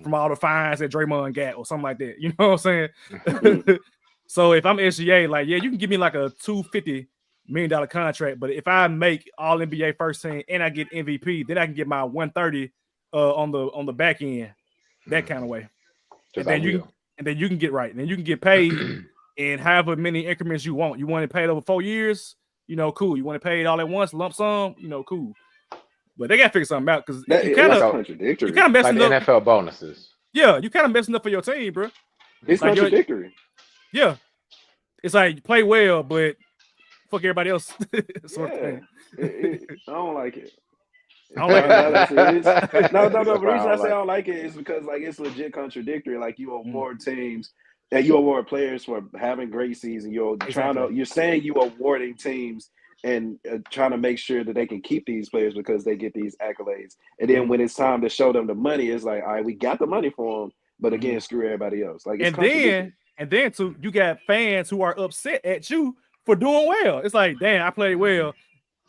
from all the fines that Draymond got or something like that. You know what I'm saying? So if I'm SGA, like, yeah, you can give me like a $250 million contract, but if I make All NBA first team and I get MVP, then I can get my 130 on the back end, that kind of way. And then you can get right. And then you can get paid in however many increments you want. You want it paid over 4 years, cool. You want it paid all at once, lump sum, cool. But they got to figure something out because you kind of messing like up. NFL bonuses. Yeah, you kind of messing up for your team, bro. It's like contradictory. Yeah. It's like you play well, but fuck everybody else. Sort of thing. I don't like it. I don't like it. No. The reason I say I don't like it is because like it's legit contradictory. Like you award teams and you award players for having great season. You're saying you awarding teams and trying to make sure that they can keep these players because they get these accolades. And then when it's time to show them the money, it's like, all right, we got the money for them, but again, screw everybody else. Like, it's and then too, you got fans who are upset at you for doing well. It's like, damn, I played well.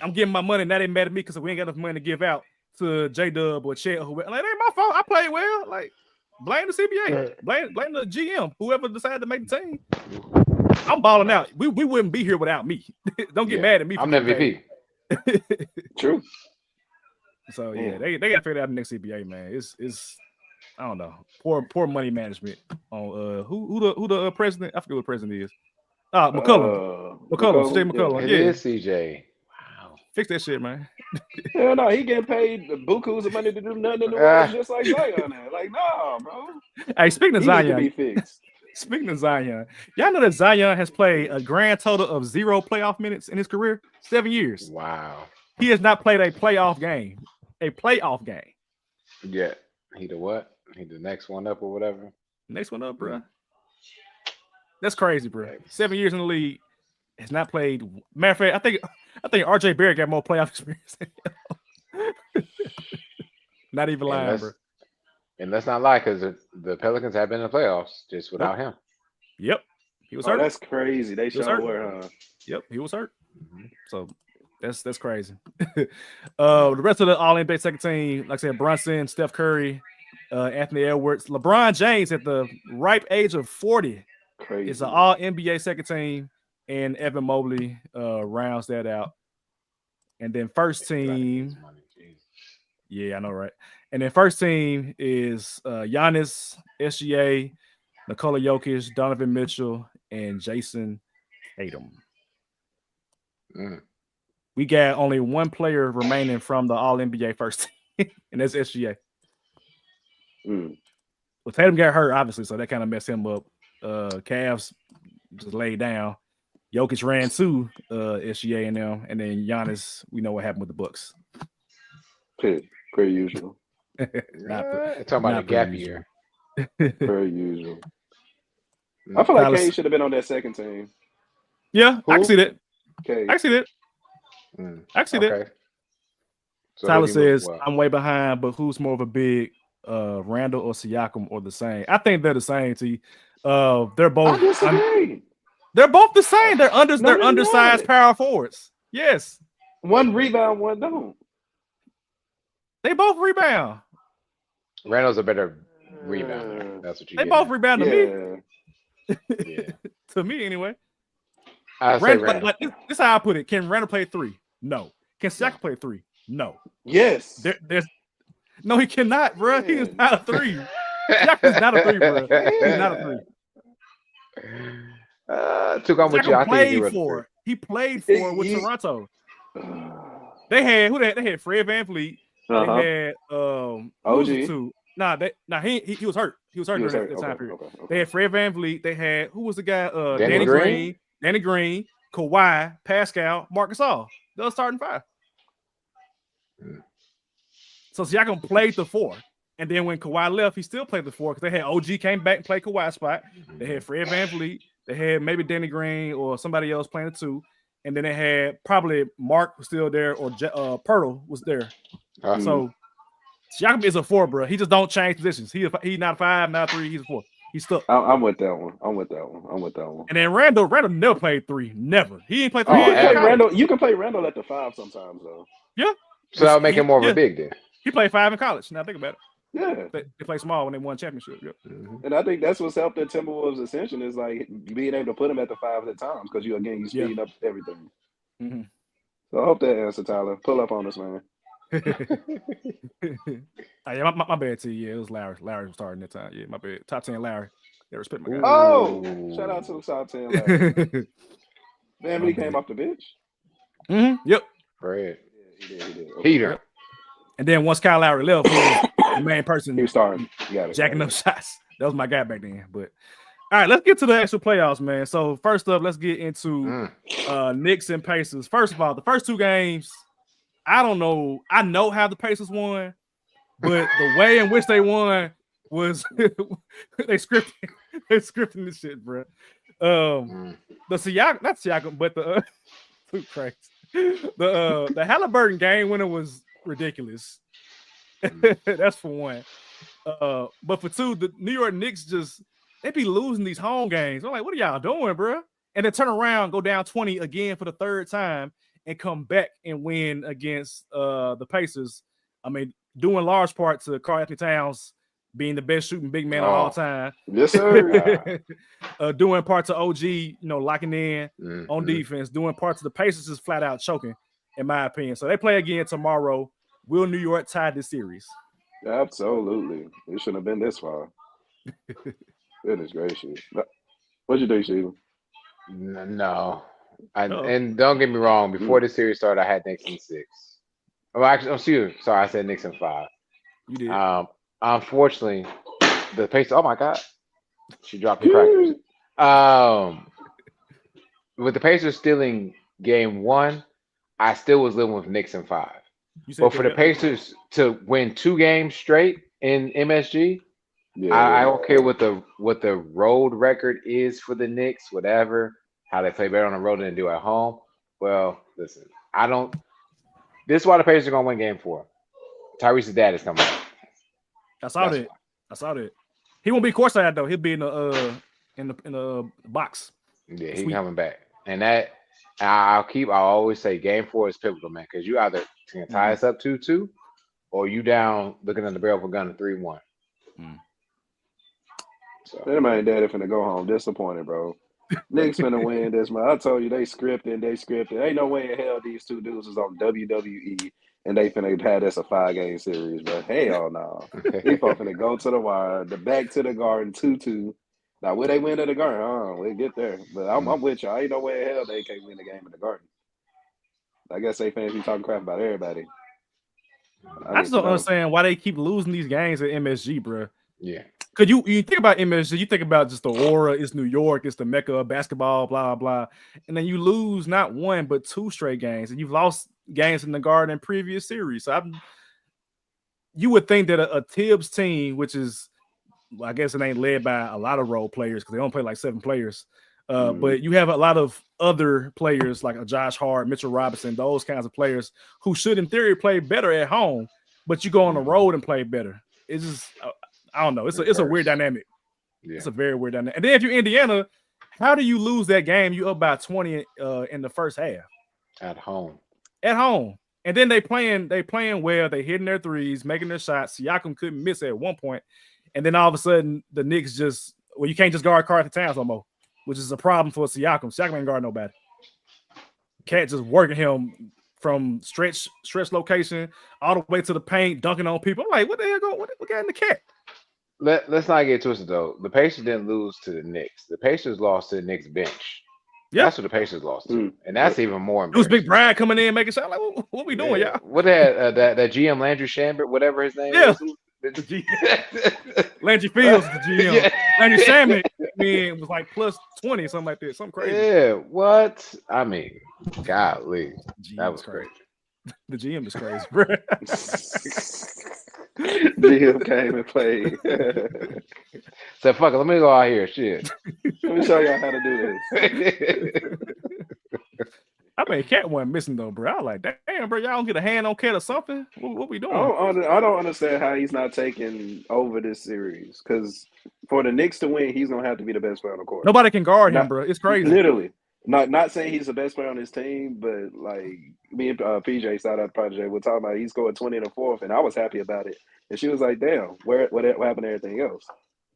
I'm getting my money. Now they mad at me because we ain't got enough money to give out to J-Dub or Chet or whoever. Like, it ain't my fault. I played well. Like, blame the CBA. Blame the GM. Whoever decided to make the team. I'm balling out. We wouldn't be here without me. Don't get mad at me. I'm the MVP. True. So yeah, they got to figure out the next CBA, man. It's I don't know. Poor money management on who the president? I forget what the president is. McCullum. CJ McCullum. It is CJ. Wow. Fix that shit, man. Hell no, he getting paid the bukus of money to do nothing in the world just like Zion. Like, no, bro. Hey, speaking of He Zion, need to be fixed. Speaking of Zion, y'all know that Zion has played a grand total of 0 playoff minutes in his career, 7 years. Wow. He has not played a playoff game. A playoff game. Yeah. He the what? He the next one up or whatever. Next one up, bro. That's crazy, bro. 7 years in the league, has not played. Matter of fact, I think RJ Barrett got more playoff experience than him. Not even lying, bro. And let's not lie, because the Pelicans have been in the playoffs just without him. Yep. He was hurt. That's crazy. They sure were, huh? Yep, he was hurt. So that's crazy. The rest of the All-NBA second team, like I said, Brunson, Steph Curry, Anthony Edwards, LeBron James at the ripe age of 40. Crazy. It's an All-NBA second team, and Evan Mobley rounds that out. And then first team, yeah, I know, right? And then first team is Giannis, SGA, Nikola Jokic, Donovan Mitchell, and Jason Tatum. We got only one player remaining from the All-NBA first team, and that's SGA. Well, Tatum got hurt, obviously, so that kind of messed him up. Cavs just laid down. Jokic ran to SGA and them, and then Giannis, we know what happened with the Bucks. Per usual. Talking about a gap year. Per usual. I feel like Kane should have been on that second team. Yeah, I can see that. Okay. I can see that. I can see that. So Tyler says, I'm way behind, but who's more of a big, Randall or Siakam, or the same? I think they're the same, T. They're both they're both the same. They're undersized power forwards. Yes. One rebound, one don't. They both rebound. Randall's a better rebounder. That's what you They both rebound to me. Yeah. To me, anyway. Randall. This is how I put it. Can Randall play 3? No. Can Siakam play 3? No. Yes. No, he cannot, bro. He is not a 3. Siakam's not a 3, bro. He's not a 3. Took on with you. I think he played for with Toronto. They had Fred VanVleet. They had OG. He was hurt. He was hurt during that time period. Okay. They had Fred VanVleet. They had, who was the guy? Danny Danny Green, Kawhi, Pascal, Marc Gasol. Those starting 5. So Siakam played the 4. And then when Kawhi left, he still played the 4 because they had OG came back and played Kawhi's spot. They had Fred VanVleet. They had maybe Danny Green or somebody else playing the 2. And then they had probably Mark was still there or Pirtle was there. So Siakam is a 4, bro. He just don't change positions. He's not a 5, not a 3. He's a 4. He's stuck. I'm with that one. And then Randall never played 3. Never. He didn't play 3. You can play Randall at the 5 sometimes, though. Yeah. So that would make him more of a big then. He played 5 in college. Now think about it. Yeah. They play small when they won championship. Yep. And I think that's what's helped the Timberwolves' ascension is like being able to put him at the 5 at times because you speed up everything. So I hope that answer, Tyler. Pull up on us, man. My bad, T. Yeah, it was Larry. Larry was starting that time. Yeah, my bad. Top 10 Larry. Yeah, respect my guy. Oh, shout out to the top 10 Larry. VanVleet came off the bench. Yep. Right. Yeah, he did. Heater. Yep. And then once Kyle Lowry left, he was the main person. He was starting. Jacking up shots. That was my guy back then. But all right, let's get to the actual playoffs, man. So first up, let's get into Knicks and Pacers. First of all, the first 2 games, I don't know. I know how the Pacers won, but the way in which they won was they scripting this shit, bro. The Siakam, not Siakam, but the too crazy. The Halliburton game winner was ridiculous. That's for one. But for 2, the New York Knicks they be losing these home games. I'm like, what are y'all doing, bro? And then turn around, go down 20 again for the 3rd time, and come back and win against the Pacers. I mean, due in large part to Karl Anthony Towns being the best shooting big man of all time. Yes, sir. Doing parts of OG, locking in on defense. Doing parts of the Pacers just flat out choking, in my opinion. So they play again tomorrow. Will New York tie this series? Absolutely. It shouldn't have been this far. Goodness gracious. What'd you do, Sheedy? No. And don't get me wrong. Before the series started, I had Knicks in 6. Oh, actually, sorry, I said Knicks in 5. You did. Unfortunately, the Pacers. Oh my God, she dropped the crackers. With the Pacers stealing Game 1, I still was living with Knicks in 5. You said But for the Pacers to win 2 games straight in MSG, I don't care what the road record is for the Knicks, whatever, how they play better on the road than they do at home. Well, listen, I don't. This is why the Pacers are gonna win Game 4. Tyrese's dad is coming out. I saw that. He won't be courtside though. He'll be in the box. Yeah, he's coming back, and that I'll always say Game 4 is pivotal, man, because you either can tie us up 2-2, or you down looking at the barrel of a gun at 3-1. So them ain't daddy finna go home disappointed, bro. Knicks finna win this, man. I told you they scripted. Ain't no way in hell these two dudes is on WWE and they finna have this a 5-game series, bro. Hell no. They finna go to the wire, the back to the garden, 2-2. Now, will they win at the garden? We'll get there. But I'm with you. Ain't no way in hell they can't win the game in the garden. I guess they fans be talking crap about everybody. I just don't understand why they keep losing these games at MSG, bro. Yeah. Because you think about MSG, you think about just the aura, it's New York, it's the mecca of basketball, blah, blah. And then you lose not 1, but 2 straight games. And you've lost games in the Garden in previous series. So you would think that a Tibbs team, which is, I guess it ain't led by a lot of role players because they don't play like 7 players. But you have a lot of other players like a Josh Hart, Mitchell Robinson, those kinds of players who should, in theory, play better at home, but you go on the road and play better. It's just, I don't know. It's a weird dynamic. Yeah. It's a very weird dynamic. And then if you're Indiana, how do you lose that game? You up by 20 in the first half. At home. And then they playing well. They hitting their threes, making their shots. Siakam couldn't miss at one point. And then all of a sudden, the Knicks you can't just guard Karl Towns no more, which is a problem for Siakam. Siakam ain't guard nobody. Cat just working him from stretch location all the way to the paint, dunking on people. I'm like, what the hell what got in the Cat? Let's not get twisted though. The Pacers didn't lose to the Knicks. The Pacers lost to the Knicks bench. Yeah, that's what the Pacers lost to, and that's even more. It was Big Brad coming in making shots. Like, what we doing, y'all? What that GM Landry Shambert, whatever his name is. Landry Fields, the GM. Yeah. Landry Shambert was like plus 20, something like that, something crazy. Yeah, what? I mean, golly, that was crazy. The GM is crazy, bro. GM came and played. Said, fuck it, let me go out here. Shit. Let me show y'all how to do this. I mean, Cat wasn't missing though, bro. I was like, damn, bro, y'all don't get a hand on Cat or something? What we doing? I don't understand how he's not taking over this series. Because for the Knicks to win, he's gonna have to be the best player on the court. Nobody can guard him, bro. It's crazy. Literally. Not saying he's the best player on his team, but like me and PJ side out project, we're talking about he scored 20 in the fourth, and I was happy about it. And she was like, "Damn, what happened to everything else?"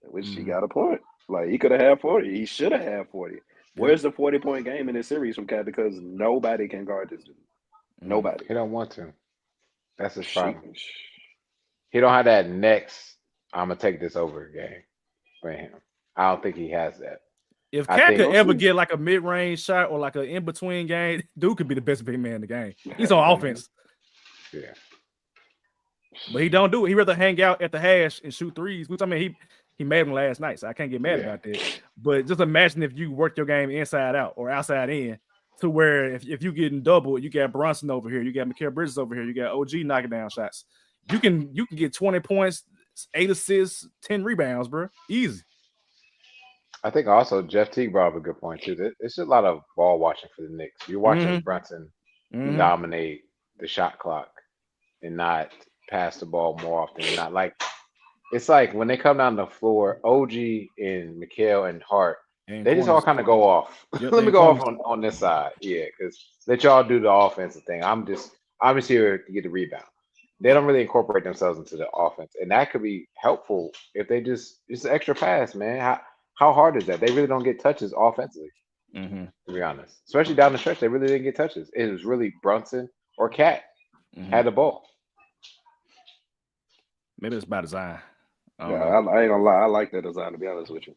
Which she got a point. Like he could have had 40. He should have had 40. Where's the 40-point game in this series from Cat? Because nobody can guard this dude. Nobody. He don't want to. That's his problem. He don't have that next. I'm gonna take this over game for him. I don't think he has that. If Cat could ever get like a mid-range shot or like an in-between game, dude could be the best big man in the game. He's on offense. Yeah. But he don't do it. He rather hang out at the hash and shoot threes, which I mean he made them last night, so I can't get mad about that. But just imagine if you work your game inside out or outside in to where if you're getting double, you got Brunson over here, you got Mikal Bridges over here, you got OG knocking down shots. You can get 20 points, 8 assists, 10 rebounds, bro. Easy. I think also Jeff Teague brought up a good point too. It's a lot of ball watching for the Knicks. You're watching Brunson dominate the shot clock and not pass the ball more often than not. Like it's like when they come down the floor, OG and Mikal and Hart, they just all kind of go off. Yep, Let me go off on this side, because let y'all do the offensive thing. I'm just here to get the rebound. They don't really incorporate themselves into the offense, and that could be helpful if they just an extra pass, man. How hard is that? They really don't get touches offensively, to be honest. Especially down the stretch, they really didn't get touches. It was really Brunson or Cat had the ball. Maybe it's by design. I Yeah, don't I ain't gonna lie. I like that design, to be honest with you.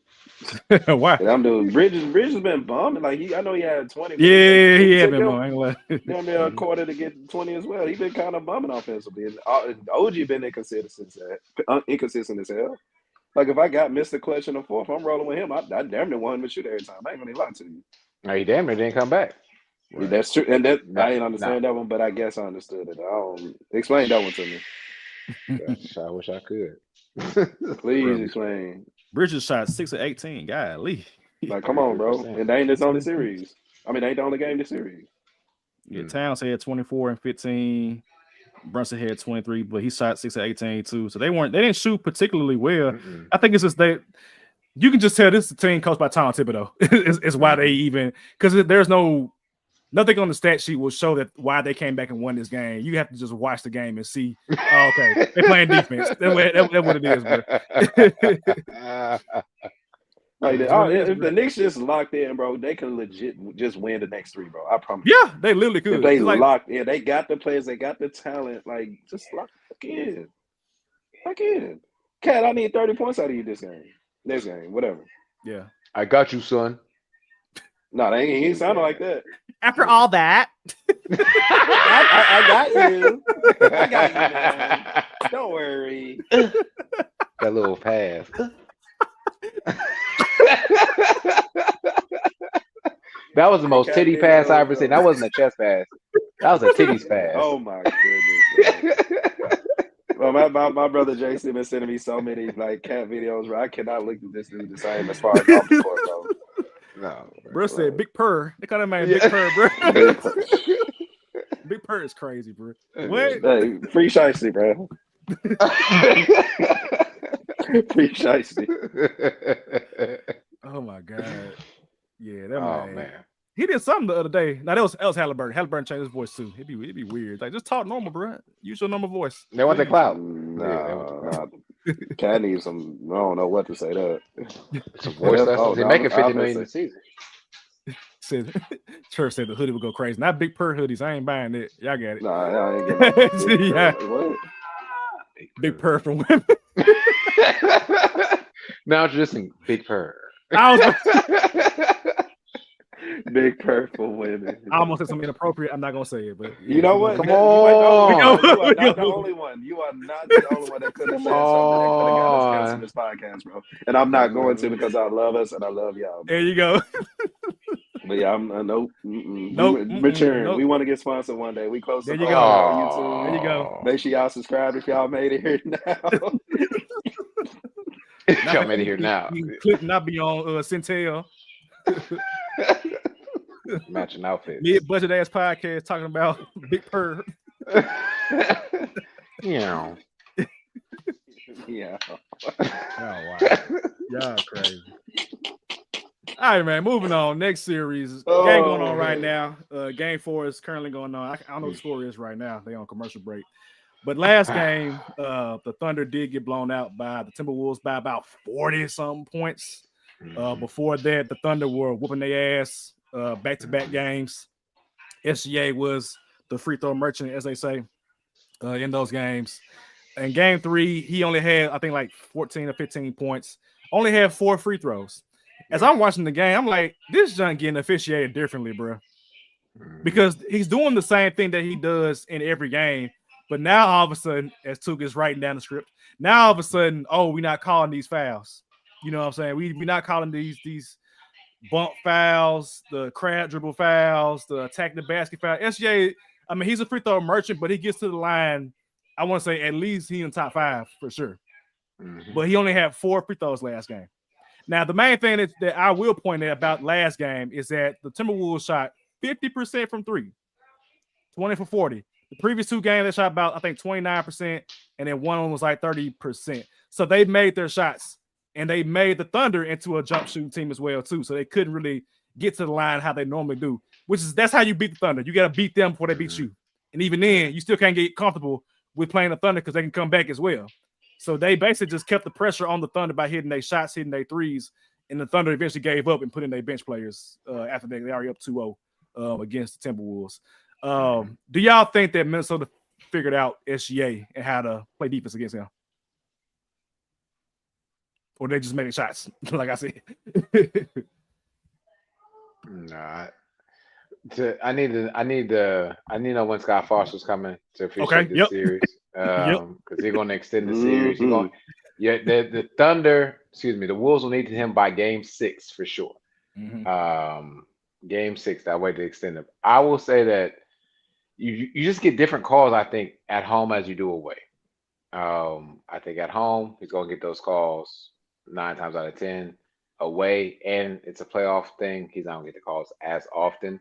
know. Why? And I'm doing Bridges been bumming. Like I know he had 20, but Yeah, he it had took been him more. I ain't gonna lie. damn near a quarter to get 20 as well. He been kind of bumming offensively. And OG been inconsistent as hell. Like if I got Mr. Clutch in the fourth, I'm rolling with him. I damn near want him to shoot every time. I ain't gonna lie to you. No, he damn near didn't come back. Right. That's true, and that No, I ain't understand that one, but I guess I understood it. I don't explain that one to me. Gosh, I wish I could. Please explain. Bridges shot 6 of 18. Golly. Like, come on, bro. 33%. And they ain't this only series. I mean, they ain't the only game this series. Yeah, Towns had 24 and 15. Brunson had 23, but he shot 6 of 18 too. So they didn't shoot particularly well. I think it's just you can just tell this is a team coached by Tom Thibodeau. It's why they even because there's nothing on the stat sheet will show that why they came back and won this game. You have to just watch the game and see. Oh, okay, they're playing defense. That's what it is, bro. If the Knicks just locked in, bro, they can legit just win the next three, bro. I promise. Yeah, they literally could. If they locked in, they got the players, they got the talent. Like, just lock in. Lock in. Cat, I need 30 points out of you this game. Next game, whatever. Yeah. I got you, son. No, he ain't sounding like that. After all that, I got you. I got you, man. Don't worry. That little pass. That was the most titty pass I ever seen. That wasn't a chest pass. That was a titties pass. Oh my goodness. Well, my brother Jason been sending me so many like cat videos where I cannot look at this dude the same as far as off the court, bro. No, bro said Big Purr. They call that man Big Purr, bro. Big Purr is crazy, bro. What? Hey, free shiesty, bro. Free shiesty. Oh my god. Yeah, that man. He did something the other day. Now that was Halliburton. Halliburton changed his voice too. It'd be weird. Like just talk normal, bro. Use your normal voice. They want the clout. Nah. Cat needs some. I don't know what to say. That some voice lessons. They making $50 million a season. Church said the hoodie would go crazy. Not Big Purr hoodies. I ain't buying it. Y'all got it. Nah, I ain't getting it. Yeah. What? Big Purr for women. Now introducing Big Purr. Big Purr for women. I almost said something inappropriate. I'm not gonna say it, but you know what? Come on. You are not the on. only one. You are not the only one that could have said something that could have got us canceled this podcast, bro. And I'm not going to because I love us and I love y'all. Bro. There you go. But yeah, I'm nope. Maturing. Nope. We want to get sponsored one day. We close. There you go. On YouTube. There you go. Make sure y'all subscribe if y'all made it here now. Y'all made it here now. Clip not be on Centel. Matching outfits. Mid-budget ass podcast talking about Big Purr. Yeah. Yeah. Oh wow. Y'all crazy. All right, man. Moving on. Next series. Game going on right now. Game 4 is currently going on. I don't know what the score is right now. They on commercial break. But last game, the Thunder did get blown out by the Timberwolves by about 40-something points. Before that, the Thunder were whooping their ass back-to-back games. SGA was the free throw merchant, as they say, in those games. In game 3, he only had, I think, like 14 or 15 points. Only had 4 free throws. As I'm watching the game, I'm like, this junk getting officiated differently, bro. Because he's doing the same thing that he does in every game. But now, all of a sudden, as Took is writing down the script, now all of a sudden, we're not calling these fouls. You know what I'm saying? We're not calling these bump fouls, the crab dribble fouls, the attack the basket foul. SGA, I mean, he's a free throw merchant, but he gets to the line. I want to say at least he in top 5 for sure. But he only had 4 free throws last game. Now, the main thing that I will point out about last game is that the Timberwolves shot 50% from 3, 20 for 40. The previous 2 games, they shot about, I think, 29%, and then one of them was like 30%. So they made their shots, and they made the Thunder into a jump shooting team as well, too. So they couldn't really get to the line how they normally do, that's how you beat the Thunder. You got to beat them before they beat you. And even then, you still can't get comfortable with playing the Thunder because they can come back as well. So they basically just kept the pressure on the Thunder by hitting their shots, hitting their threes, and the Thunder eventually gave up and put in their bench players after they already up 2-0 against the Timberwolves. Do y'all think that Minnesota figured out SGA and how to play defense against him? or they just making shots. Like I said, Nah. I need to know when Scott Foster's coming to officiate okay, this yep, series. yep. Because they're gonna extend the series. The Thunder, excuse me, the Wolves will need him by game 6 for sure. Game 6, that way to extend him. I will say that you just get different calls, I think, at home as you do away. I think at home he's gonna get those calls 9 times out of 10. Away, and it's a playoff thing, he's not gonna get the calls as often,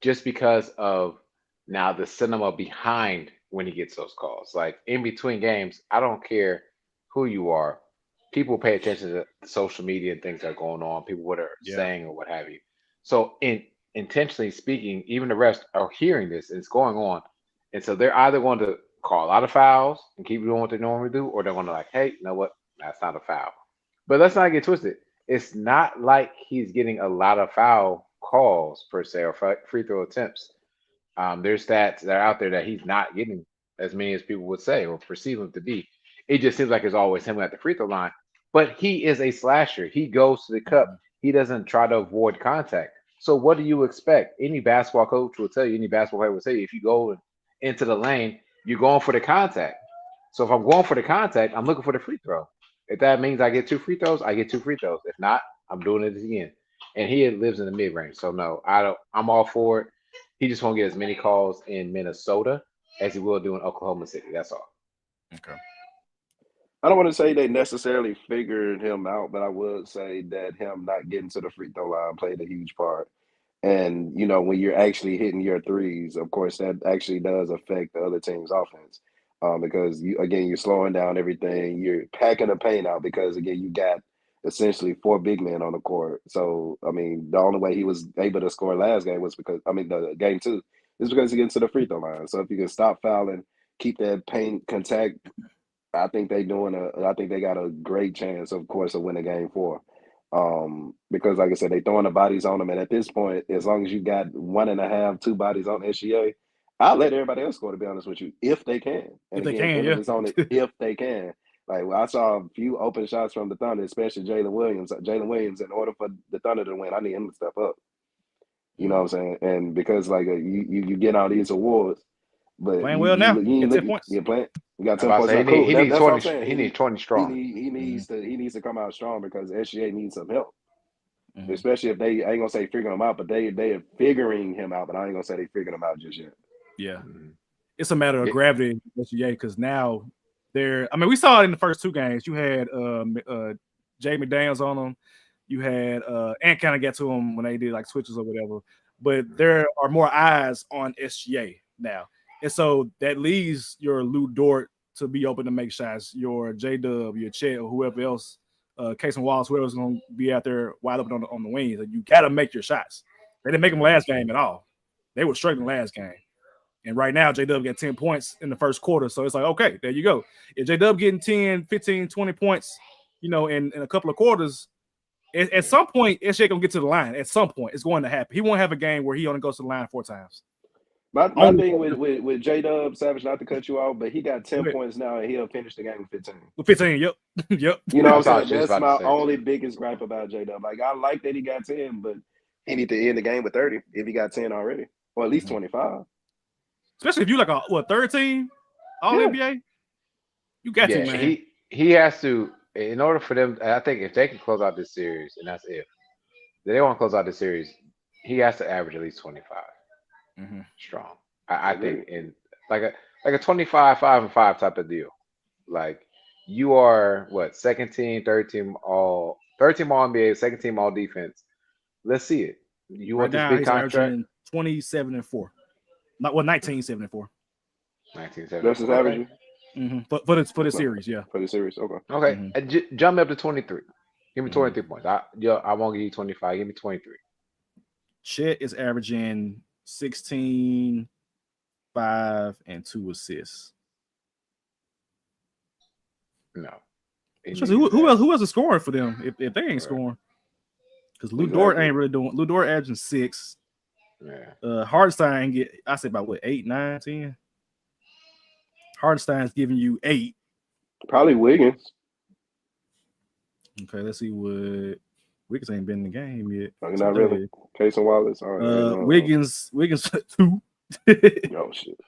just because of now the cinema behind when he gets those calls. Like in between games, I don't care who you are. People pay attention to social media and things that are going on, people what are saying or what have you. So intentionally speaking, even the refs are hearing this and it's going on. And so they're either going to call out of fouls and keep doing what they normally do, or they're going to like, hey, you know what? That's not a foul. But let's not get twisted. It's not like he's getting a lot of foul calls per se or free throw attempts. There's stats that are out there that he's not getting as many as people would say or perceive him to be. It just seems like it's always him at the free throw line. But he is a slasher. He goes to the cup. He doesn't try to avoid contact. So what do you expect? Any basketball coach will tell you, any basketball player will say, if you go into the lane, you're going for the contact. So if I'm going for the contact, I'm looking for the free throw. If that means I get 2 free throws, I get 2 free throws. If not, I'm doing it again. And he lives in the mid range. So no, I'm all for it. He just won't get as many calls in Minnesota as he will do in Oklahoma City. That's all. Okay. I don't want to say they necessarily figured him out, but I would say that him not getting to the free throw line played a huge part. And, when you're actually hitting your threes, of course, that actually does affect the other team's offense. Because, you're slowing down everything. You're packing the paint out because, again, you got essentially 4 big men on the court. So, I mean, the only way he was able to score last game was because, the game 2 is because he gets to the free throw line. So if you can stop fouling, keep that paint contact, I think they got a great chance, of course, of winning game 4. Because like I said, they throwing the bodies on them, and at this point, as long as you got 1.5, 2 bodies on SGA, I'll let everybody else score, to be honest with you, if they can. And If they again, can, emphasis on it, if they can. Like I saw a few open shots from the Thunder, especially Jalen Williams. Jalen Williams, in order for the Thunder to win, I need him to step up. You know what I'm saying? And because like you get all these awards, but playing well now. you ain't 10 looking. points. You're playing. You got I'm 10 about to points. say Not cool. he needs That's 20. what I'm saying. He needs 20 strong. He needs to come out strong because SGA needs some help. Mm-hmm. Especially if they, I ain't gonna say figuring him out, but they are figuring him out. But I ain't gonna say they figured him out just yet. Yeah, it's a matter of gravity in SGA because now they're. I mean, we saw it in the first 2 games. You had Jay McDaniels on them. You had Ant kind of get to him when they did like switches or whatever. But there are more eyes on SGA now, and so that leaves your Lou Dort to be open to make shots. Your J Dub, your Chet, or whoever else. Casey Wallace, whoever's going to be out there wide open on the wings, and you got to make your shots. They didn't make them last game at all. They were struggling last game. And right now, J-Dub got 10 points in the first quarter. So it's like, okay, there you go. If J-Dub getting 10, 15, 20 points, in a couple of quarters, at some point, SJ going to get to the line. At some point, it's going to happen. He won't have a game where he only goes to the line 4 times. My thing with J-Dub, Savage, not to cut you off, but he got 10 points now, and he'll finish the game with 15. With 15, yep. You know what I'm saying? That's my only biggest gripe about J-Dub. Like, I like that he got 10, but he need to end the game with 30 if he got 10 already, or at least 25. Especially if you like a third team All-NBA, you got to, man. He has to, in order for them, I think if they can close out this series, and that's if they want to close out this series, he has to average at least 25. Strong. I think in like a 25, 5-5 type of deal. Like you are what, second team, third team all NBA, second team all defense. Let's see it. You want this big contract? 27-4. 19-7-4. 19-7. That's his average. For the series, yeah. For the series, okay. Okay, jump up to 23. Give me 23 points. I won't give you 25. Give me 23. Chet is averaging 16, 5, and 2 assists. No. Who else is scoring for them if they ain't scoring? Because Lou Dort ain't really doing. Lou Dort averaging 6. Yeah. Hardenstein get, I say about what, 8, 9, 10. Hardenstein's giving you 8. Probably Wiggins. Okay, let's see what Wiggins ain't been in the game yet. Not really. Case and Wallace. Wiggins 2. Oh shit.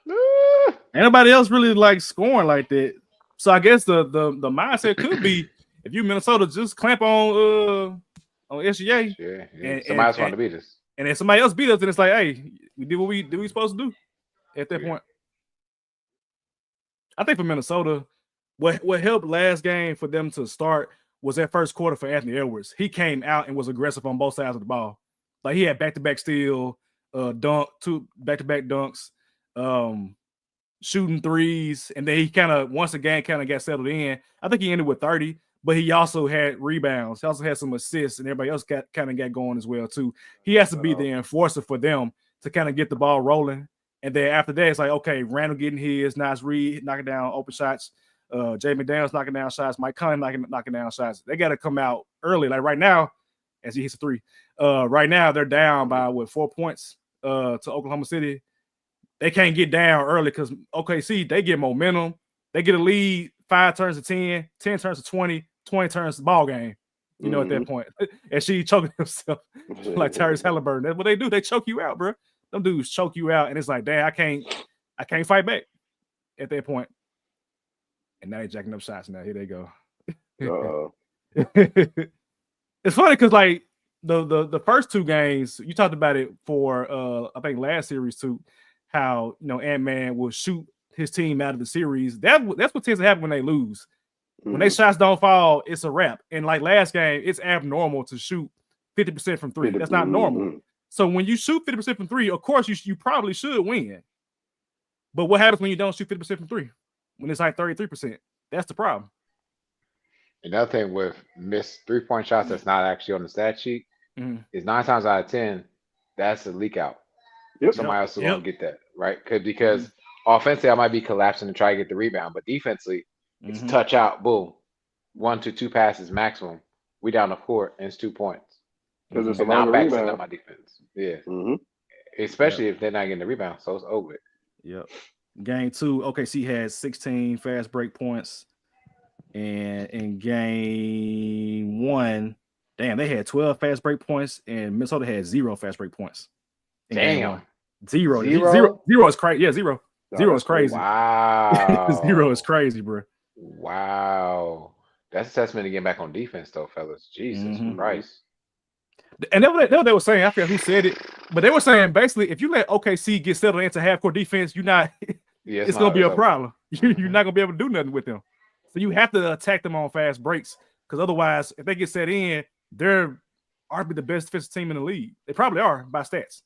Anybody else really like scoring like that? So I guess the mindset could be if you Minnesota just clamp on SGA. And somebody else want to beat us. And if somebody else beat us, then it's like, hey, we did what we supposed to do at that point. I think for Minnesota, what helped last game for them to start was that first quarter for Anthony Edwards. He came out and was aggressive on both sides of the ball. Like he had back-to-back steal, two back-to-back dunks, shooting threes, and then he once the game got settled in. I think he ended with 30, but he also had rebounds. He also had some assists, and everybody else got going as well too. He has to be the enforcer for them to kind of get the ball rolling. And then after that, it's like, okay, Randall getting his, Nas Reed knocking down open shots, Jay McDaniels knocking down shots, Mike Conley knocking down shots. They got to come out early. Like right now, as he hits a 3, right now they're down by 4 points to Oklahoma City. They can't get down early because OKC, they get momentum. They get a lead, 5 turns to 10, 10 turns to 20, 20 turns to ball game. You know, at that point. And she choking himself like Tyrese Halliburton. That's what they do. They choke you out, bro. Them dudes choke you out, and it's like, damn, I can't fight back at that point. And now they're jacking up shots. Now here they go. It's funny because like the first 2 games, you talked about it for I think last series too, how Ant-Man will shoot his team out of the series. That's what tends to happen when they lose. When they shots don't fall, it's a wrap. And like last game, it's abnormal to shoot 50% from 3. That's not normal. So when you shoot 50% from 3, of course you probably should win. But what happens when you don't shoot 50% from 3? When it's like 33%. That's the problem. Another thing with missed 3-point shots that's not actually on the stat sheet is 9 times out of 10, that's a leak out. Somebody else is going to get that, right? Because offensively, I might be collapsing and try to get the rebound, but defensively, it's touch out, boom, 1 to 2 passes maximum. We down the court, and it's 2 points. Because it's a longer rebound. Up my defense. Yeah. Especially if they're not getting the rebound, so it's over. Yep. Game 2, OKC had 16 fast break points. And in game 1, damn, they had 12 fast break points, and Minnesota had 0 fast break points. Damn. Zero is crazy. Yeah, 0. 0 is crazy. Wow. 0 is crazy, bro. Wow. That's a testament to getting back on defense, though, fellas. Jesus Christ. And that's what they were saying. I forget who said it, but they were saying basically, if you let OKC get settled into half-court defense, you're not. It's going to be a problem. You're not going to be able to do nothing with them. So you have to attack them on fast breaks, because otherwise, if they get set in, they're arguably the best defensive team in the league. They probably are by stats.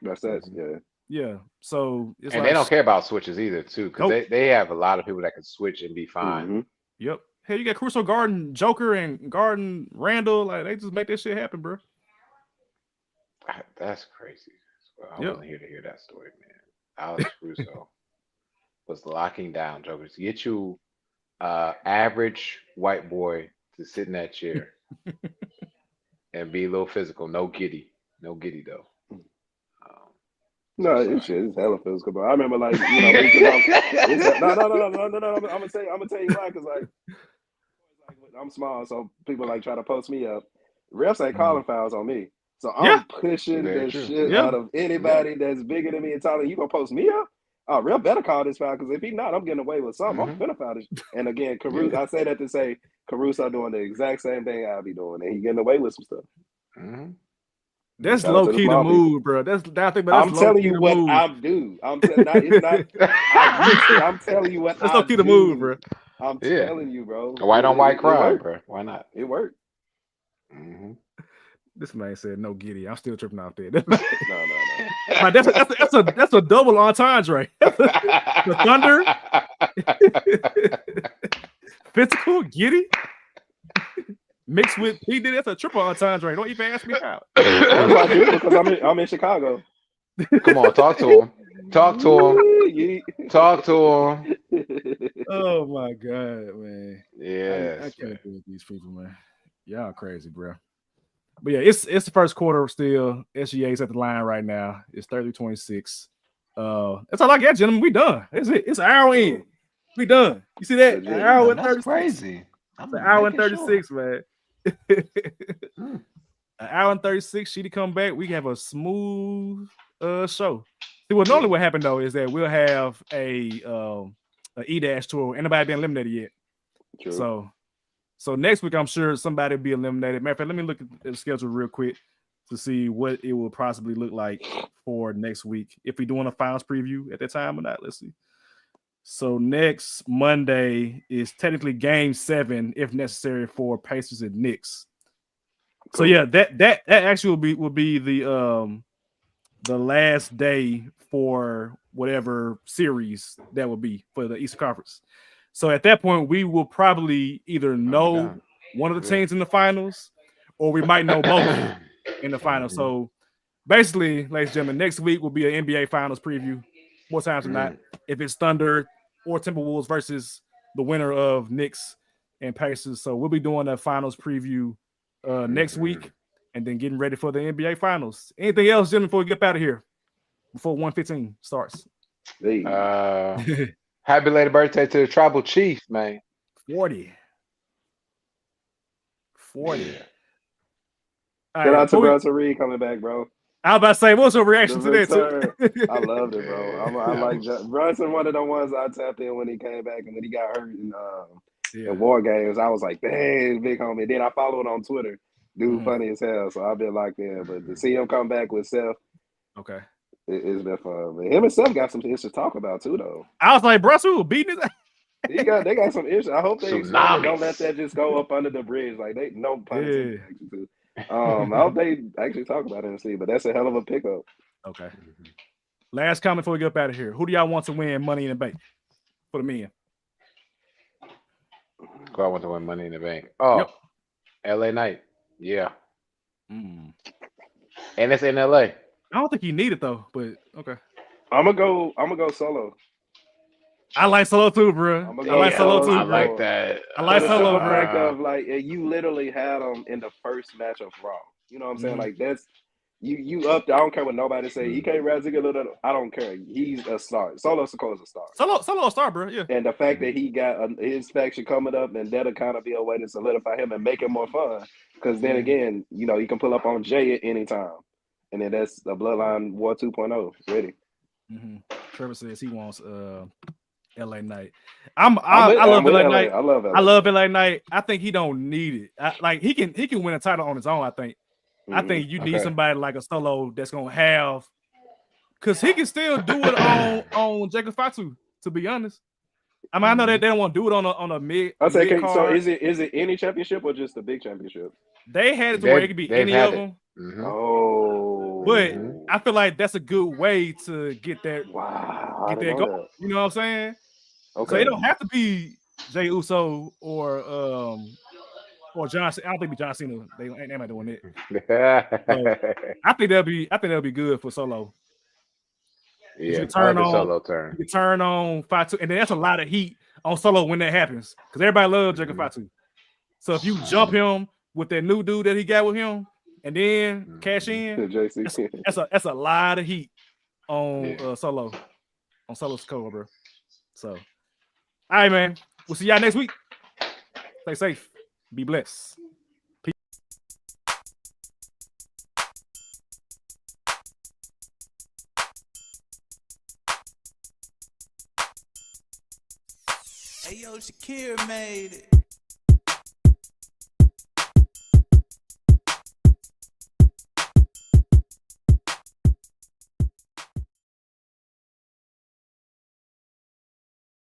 By stats, yeah. Yeah. So it's and they don't care about switches either, too, because they have a lot of people that can switch and be fine. Yep. Hey, you got Caruso guarding Joker and guarding Randall. Like, they just make that shit happen, bro. That's crazy. Well, I wasn't here to hear that story, man. Alex Caruso was locking down Jokers. Get you average white boy to sit in that chair and be a little physical. No giddy though. No, it's hella physical. But I remember, like, no. I'm gonna tell you why, because like I'm small, so people like try to post me up. Refs ain't calling fouls on me. So I'm pushing the shit out of anybody that's bigger than me and taller. You gonna post me up? Oh, Real better call this foul, because if he not, I'm getting away with something. I'm gonna foul this. And again, Caruso, I say that to say Caruso doing the exact same thing I'll be doing, and he getting away with some stuff. That's low key to move, bro. I'm telling you what I do. I'm telling you what that's low key to move, bro. I'm telling you, bro. White on white crime, bro. Why not? It worked. This man said no giddy. I'm still tripping out there. No. Like, that's a double entendre. The Thunder, physical, giddy, mixed with he did. That's a triple entendre. Don't even ask me how. Because I'm in Chicago. Come on, talk to him. Talk to him. Oh my god, man. Yeah, I can't deal with these people, man. Y'all crazy, bro. But yeah, it's the first quarter still. SGA's at the line right now. It's 30-26. That's all I got, gentlemen. We done. That's it. It's an hour in. We done. You see that? An hour and 36. Crazy. It's an hour and 36, man. An hour and 36. Sheedy come back. We have a smooth show. See, what normally what happen though is that we'll have a E-Dash tour. Anybody been eliminated yet? True. So next week I'm sure somebody will be eliminated. Matter of fact, let me look at the schedule real quick to see what it will possibly look like for next week. If we're doing a finals preview at that time or not. Let's see. So next Monday is technically game 7, if necessary, for Pacers and Knicks. Cool. So yeah, that actually will be the last day for whatever series that will be for the Eastern Conference. So at that point, we will probably either know one of the teams in the finals, or we might know both in the finals. So basically, ladies and gentlemen, next week will be an NBA Finals preview. More times than not, if it's Thunder or Timberwolves versus the winner of Knicks and Pacers. So we'll be doing a finals preview next week, and then getting ready for the NBA Finals. Anything else, gentlemen, before we get out of here? Before 1:15 starts. Happy belated birthday to the Tribal Chief, man. 40. Shout out to Bronson Reed coming back, bro. I was about to say, what's your reaction to that too? I loved it, bro. I like Bronson. One of the ones I tapped in when he came back, and when he got hurt in War Games, I was like, "Dang, big homie." Then I followed on Twitter. Dude, funny as hell. So I've been locked in. But to see him come back with Seth, okay, it's been fun. But him and Seth got some issues to talk about too, though. I was like, Bronson beating his. They got some issues. I hope they don't let that just go up under the bridge. Like they no pun intended, actually. I hope they actually talk about it and see. But that's a hell of a pickup. Okay. Last comment before we get up out of here. Who do y'all want to win Money in the Bank for the men? Who I want to win Money in the Bank? Oh, LA Knight. Yeah. And it's in LA. I don't think he need it though, but okay. I'm gonna go solo. I like solo too, bro. I like solo too, bro. I like that. I like solo, bro. Fact of like you literally had him in the first match of Raw. You know what I'm saying? Like that's you up there. I don't care what nobody say. He can't razz a little. I don't care. He's a star. Solo Sikoa's a star. Solo a star, bro. Yeah. And the fact that he got his faction coming up, and that'll kind of be a way to solidify him and make it more fun. Because then again, you know, you can pull up on Jay at any time, and then that's the Bloodline War 2.0 ready. Trevor says he wants LA Knight. I love LA Knight. I love LA. I love LA Knight. I think he don't need it. Like he can win a title on his own. I think. I think you need somebody like a Solo that's gonna have, because he can still do it on Jacob Fatu. To be honest, I mean I know that they don't want to do it on a mid. I say, so is it any championship or just the big championship? They had it to where it could be any of them. Oh, but I feel like that's a good way to get that. Wow, get that going. You know what I'm saying? Okay. So it don't have to be Jey Uso or John. I don't think it'd be John Cena. They ain't doing it. So I think that'll be good for Solo. Yeah, Solo turn. You can turn on Fatu, and then that's a lot of heat on Solo when that happens, because everybody loves Jacob Fatu. So if you jump him with that new dude that he got with him, and then cash in, that's a lot of heat on Solo, on Solo's cover, bro. So, all right, man. We'll see y'all next week. Stay safe. Be blessed. Peace. Hey, yo, Shakir made it.